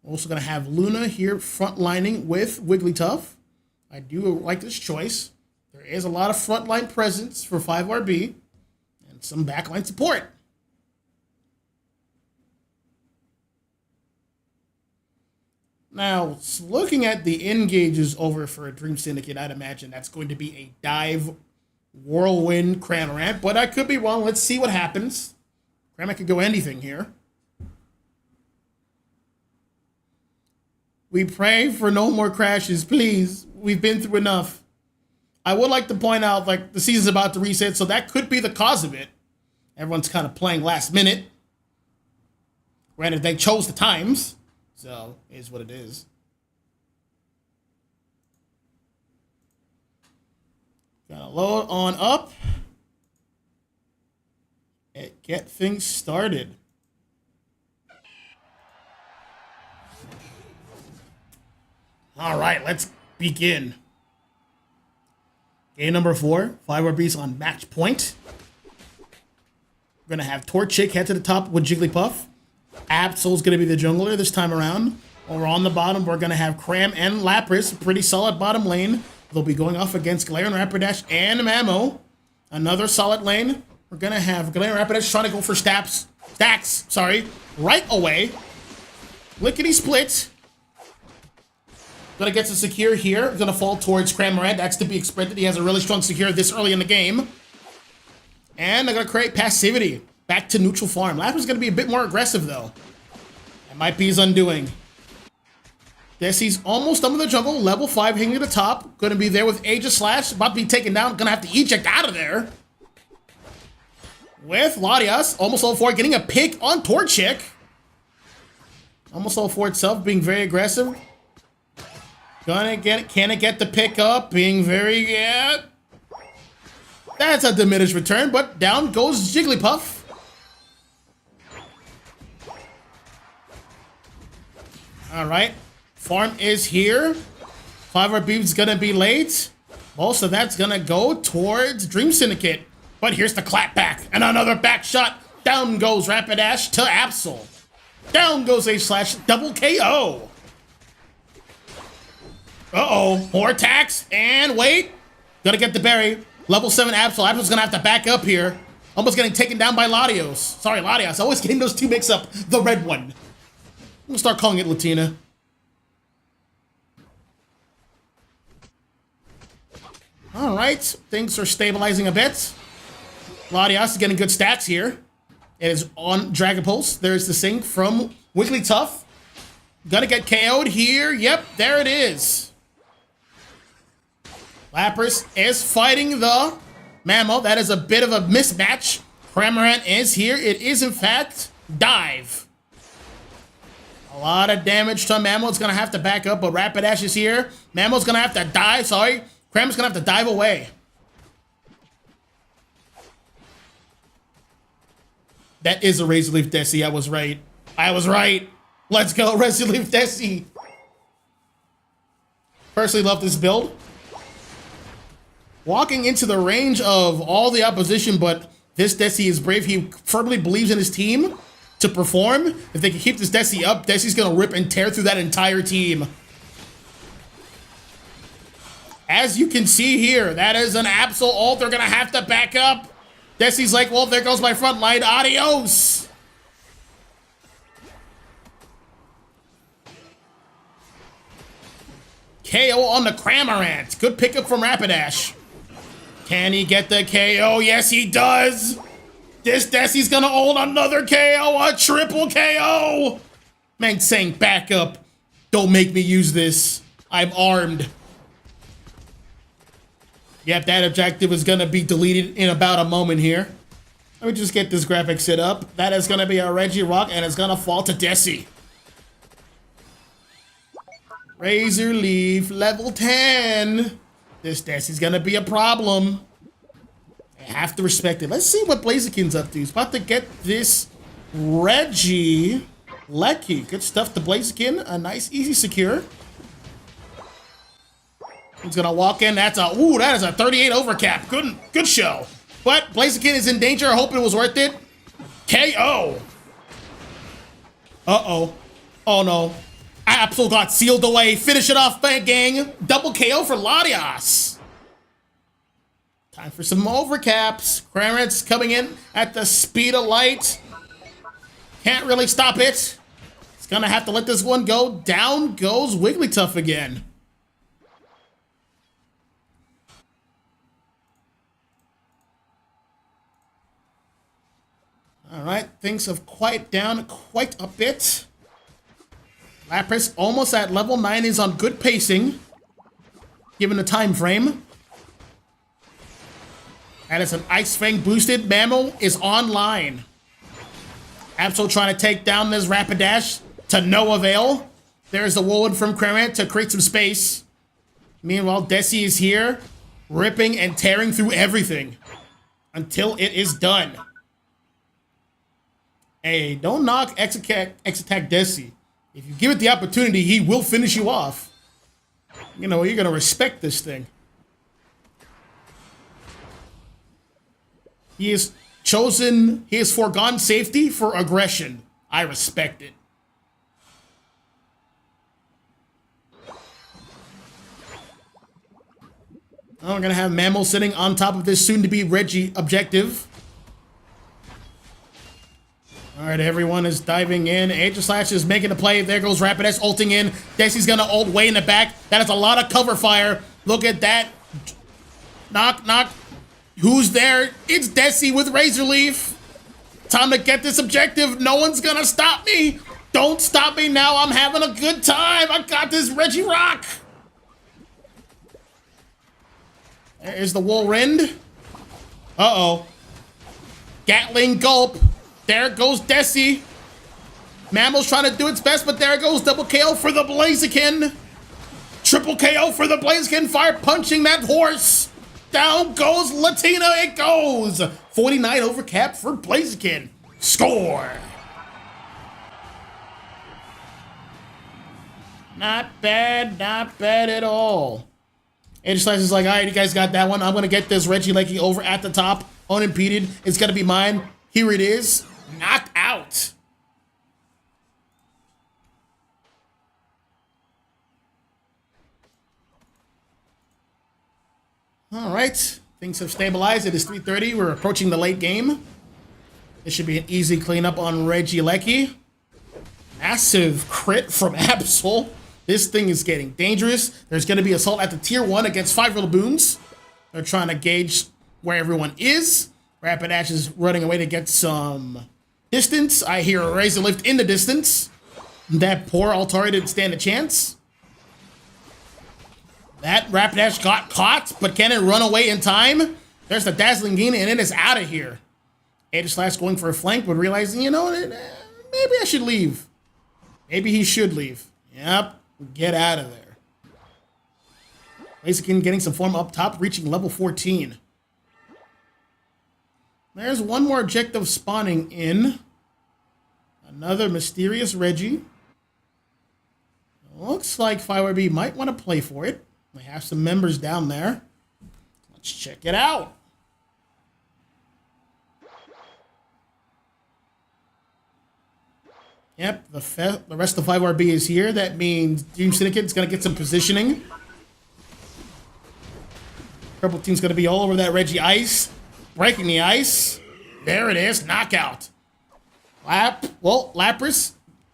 We're also going to have Luna here frontlining with Wigglytuff. I do like this choice. There is a lot of frontline presence for 5RB and some backline support. Now, looking at the engages over for a Dream Syndicate, I'd imagine that's going to be a Dive Whirlwind Cramorant, but I could be wrong. Let's see what happens. Cramorant could go anything here. We pray for no more crashes, please. We've been through enough. I would like to point out, like, the season's about to reset, so that could be the cause of it. Everyone's kind of playing last minute. Granted, they chose the times, so it is what it is. Gotta load on up and get things started. All right, let's begin. Game number 4, 5RBs on match point. We're going to have Torchic head to the top with Jigglypuff. Absol's going to be the jungler this time around. Over on the bottom, we're going to have Cram and Lapras. Pretty solid bottom lane. They'll be going off against Galarian Rapidash and Mamo. Another solid lane. We're going to have Galarian Rapidash trying to go for stacks, right away. Lickety split. Gonna get to secure here. Gonna fall towards Cramorant. That's to be expected. He has a really strong secure this early in the game. And they're gonna create passivity. Back to neutral farm. Lapras is gonna be a bit more aggressive though. That might be his undoing. Guess he's almost done with the jungle. Level 5 hanging at the top. Gonna be there with Aegis Slash. About to be taken down. Gonna have to eject out of there. With Latias. Almost level 4. Getting a pick on Torchic. Almost level 4 itself. Being very aggressive. Gonna get it. Can it get the pick up? Being very, yeah. That's a diminished return, but down goes Jigglypuff. All right. Farm is here. 5RB is gonna be late. Most of that's gonna go towards Dream Syndicate. But here's the clap back. And another back shot. Down goes Rapidash to Absol. Down goes A/, double KO. Uh-oh. More attacks. And wait. Gonna get the berry. Level 7 Absol. Absol's gonna have to back up here. Almost getting taken down by Latios. Sorry, Latios. Always getting those two mix up. The red one. I'm gonna start calling it Latina. All right. Things are stabilizing a bit. Latios is getting good stats here. It is on Dragon Pulse. There's the sync from Wigglytuff. Gonna get KO'd here. Yep, there it is. Lapras is fighting the Mammal. That is a bit of a mismatch. Cramorant is here. It is, in fact, Dive. A lot of damage to Mammal. It's gonna have to back up, but Rapidash is here. Mammal's gonna have to dive. Sorry. Cramorant's gonna have to dive away. That is a Razor Leaf Desi. I was right. I was right. Let's go, Razor Leaf Desi. Personally love this build. Walking into the range of all the opposition, but this Desi is brave. He firmly believes in his team to perform. If they can keep this Desi up, Desi's gonna rip and tear through that entire team. As you can see here, that is an Absol ult. They're gonna have to back up. Desi's like, well, there goes my front line. Adios. KO on the Cramorant. Good pickup from Rapidash. Can he get the KO? Yes, he does. This Desi's gonna hold another KO, a triple KO. Man saying back up. Don't make me use this. I'm armed. Yep, that objective is gonna be deleted in about a moment here. Let me just get this graphic set up. That is gonna be a Regirock, and it's gonna fall to Desi. Razor Leaf, level 10. This Desi's gonna be a problem. I have to respect it. Let's see what Blaziken's up to. He's about to get this Reggie Lecky. Good stuff to Blaziken. A nice, easy secure. He's gonna walk in. That is a 38 overcap. Good show. But Blaziken is in danger. I hope it was worth it. KO. Uh-oh. Oh no. Absol got sealed away. Finish it off, gang. Double KO for Latias. Time for some overcaps. Cramorant's coming in at the speed of light. Can't really stop it. It's gonna have to let this one go. Down goes Wigglytuff again. All right, things have quieted down quite a bit. Lapras almost at level 9 is on good pacing, given the time frame. That is an Ice Fang boosted. Mammal is online. Absol trying to take down this Rapidash to no avail. There's the Whirlwind from Cramorant to create some space. Meanwhile, Desi is here, ripping and tearing through everything until it is done. Hey, don't knock X-Attack Desi. If you give it the opportunity, he will finish you off. You know, you're going to respect this thing. He has foregone safety for aggression. I respect it. Oh, we're going to have Mammal sitting on top of this soon-to-be Reggie objective. All right, everyone is diving in. Aegislash is making a play. There goes Rapidash ulting in. Desi's gonna ult way in the back. That is a lot of cover fire. Look at that. Knock, knock. Who's there? It's Desi with Razor Leaf. Time to get this objective. No one's gonna stop me. Don't stop me now. I'm having a good time. I got this Regirock. There's the Whirlwind. Uh-oh. Gatling Gulp. There goes Desi. Mammal's trying to do its best, but there goes double KO for the Blaziken. Triple KO for the Blaziken. Fire punching that horse. Down goes Latina. It goes. 49 overcap for Blaziken. Score. Not bad at all. Aegislash is like, all right, you guys got that one. I'm going to get this Reggie Lecky over at the top, unimpeded. It's going to be mine. Here it is. Knocked out. All right, things have stabilized. It is 3:30. We're approaching the late game. This should be an easy cleanup on Regieleki. Massive crit from Absol. This thing is getting dangerous. There's going to be assault at the tier 1 against 5 Rillaboons. They're trying to gauge where everyone is. Rapidash is running away to get some distance. I hear a Razor Lift in the distance. That poor Altari didn't stand a chance. That Rapidash got caught, but can it run away in time? There's the Dazzling Gene, and it is out of here. Aegislash going for a flank, but realizing, you know, maybe I should leave. Maybe he should leave. Yep, get out of there. Blaziken getting some form up top, reaching level 14. There's one more objective spawning in. Another mysterious Reggie. Looks like 5RB might want to play for it. We have some members down there. Let's check it out. Yep, the rest of 5RB is here. That means Team Syndicate is going to get some positioning. Purple team's going to be all over that Reggie ice. Breaking the ice. There it is. Knockout. Lapras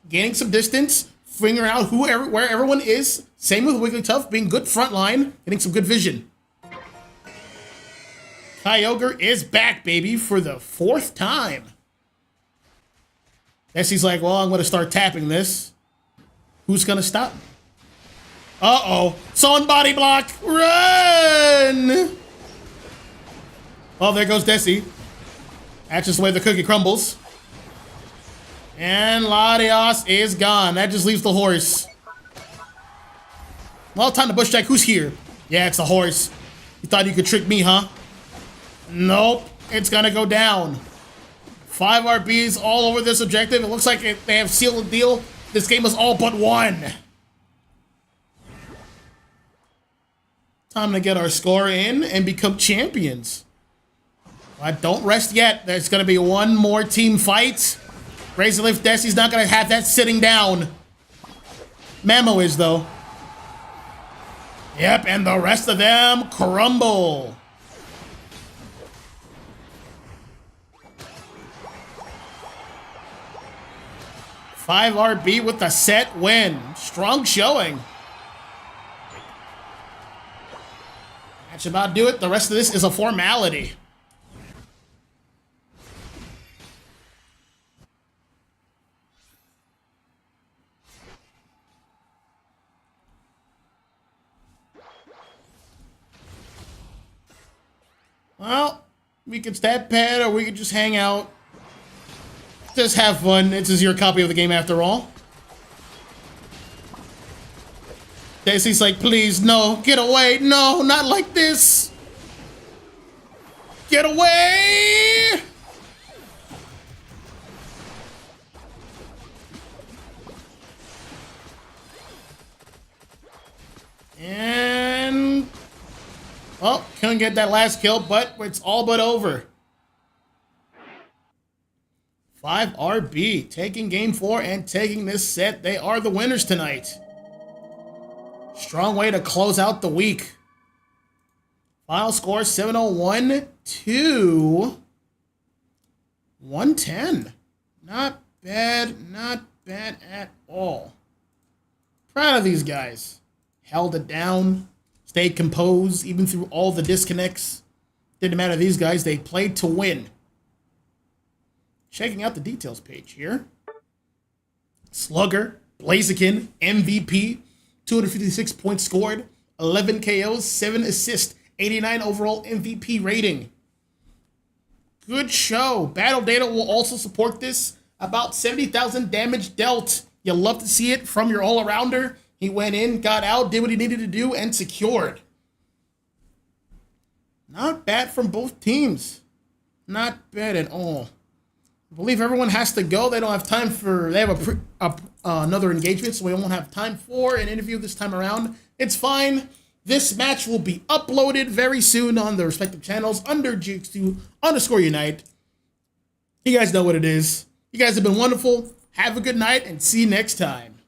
gaining some distance. Figuring out where everyone is. Same with Wigglytuff being good front line. Getting some good vision. Kyogre is back, baby, for the 4th time. Nessie's like, well, I'm going to start tapping this. Who's going to stop me? Uh-oh. Someone body block. Run! Well, there goes Desi. That's just the way the cookie crumbles. And Latios is gone. That just leaves the horse. Well, time to bush check. Who's here? Yeah, it's a horse. You thought you could trick me, huh? Nope. It's going to go down. 5 RBs all over this objective. It looks like they have sealed the deal. This game is all but won. Time to get our score in and become champions. But don't rest yet. There's going to be one more team fight. Razor Lift Desi's not going to have that sitting down. Mamo is, though. Yep, and the rest of them crumble. Five RB with the set win. Strong showing. That should about do it. The rest of this is a formality. Well, we could stat pad or we could just hang out. Just have fun. This is your copy of the game after all. Daisy's like, please, no, get away. No, not like this. Get away. And, well, couldn't get that last kill, but it's all but over. 5 RB taking game 4 and taking this set. They are the winners tonight. Strong way to close out the week. Final score 701 to 110. Not bad at all. Proud of these guys. Held it down, stayed composed even through all the disconnects. Didn't matter to these guys, they played to win. Checking out the details page here. Slugger, Blaziken, MVP, 256 points scored, 11 KOs, 7 assists, 89 overall MVP rating. Good show. Battle data will also support this. About 70,000 damage dealt. You'll love to see it from your all-arounder. He went in, got out, did what he needed to do, and secured. Not bad from both teams. Not bad at all. I believe everyone has to go. They don't have time for, they have another engagement, so we won't have time for an interview this time around. It's fine. This match will be uploaded very soon on the respective channels under GX2_Unite. You guys know what it is. You guys have been wonderful. Have a good night and see you next time.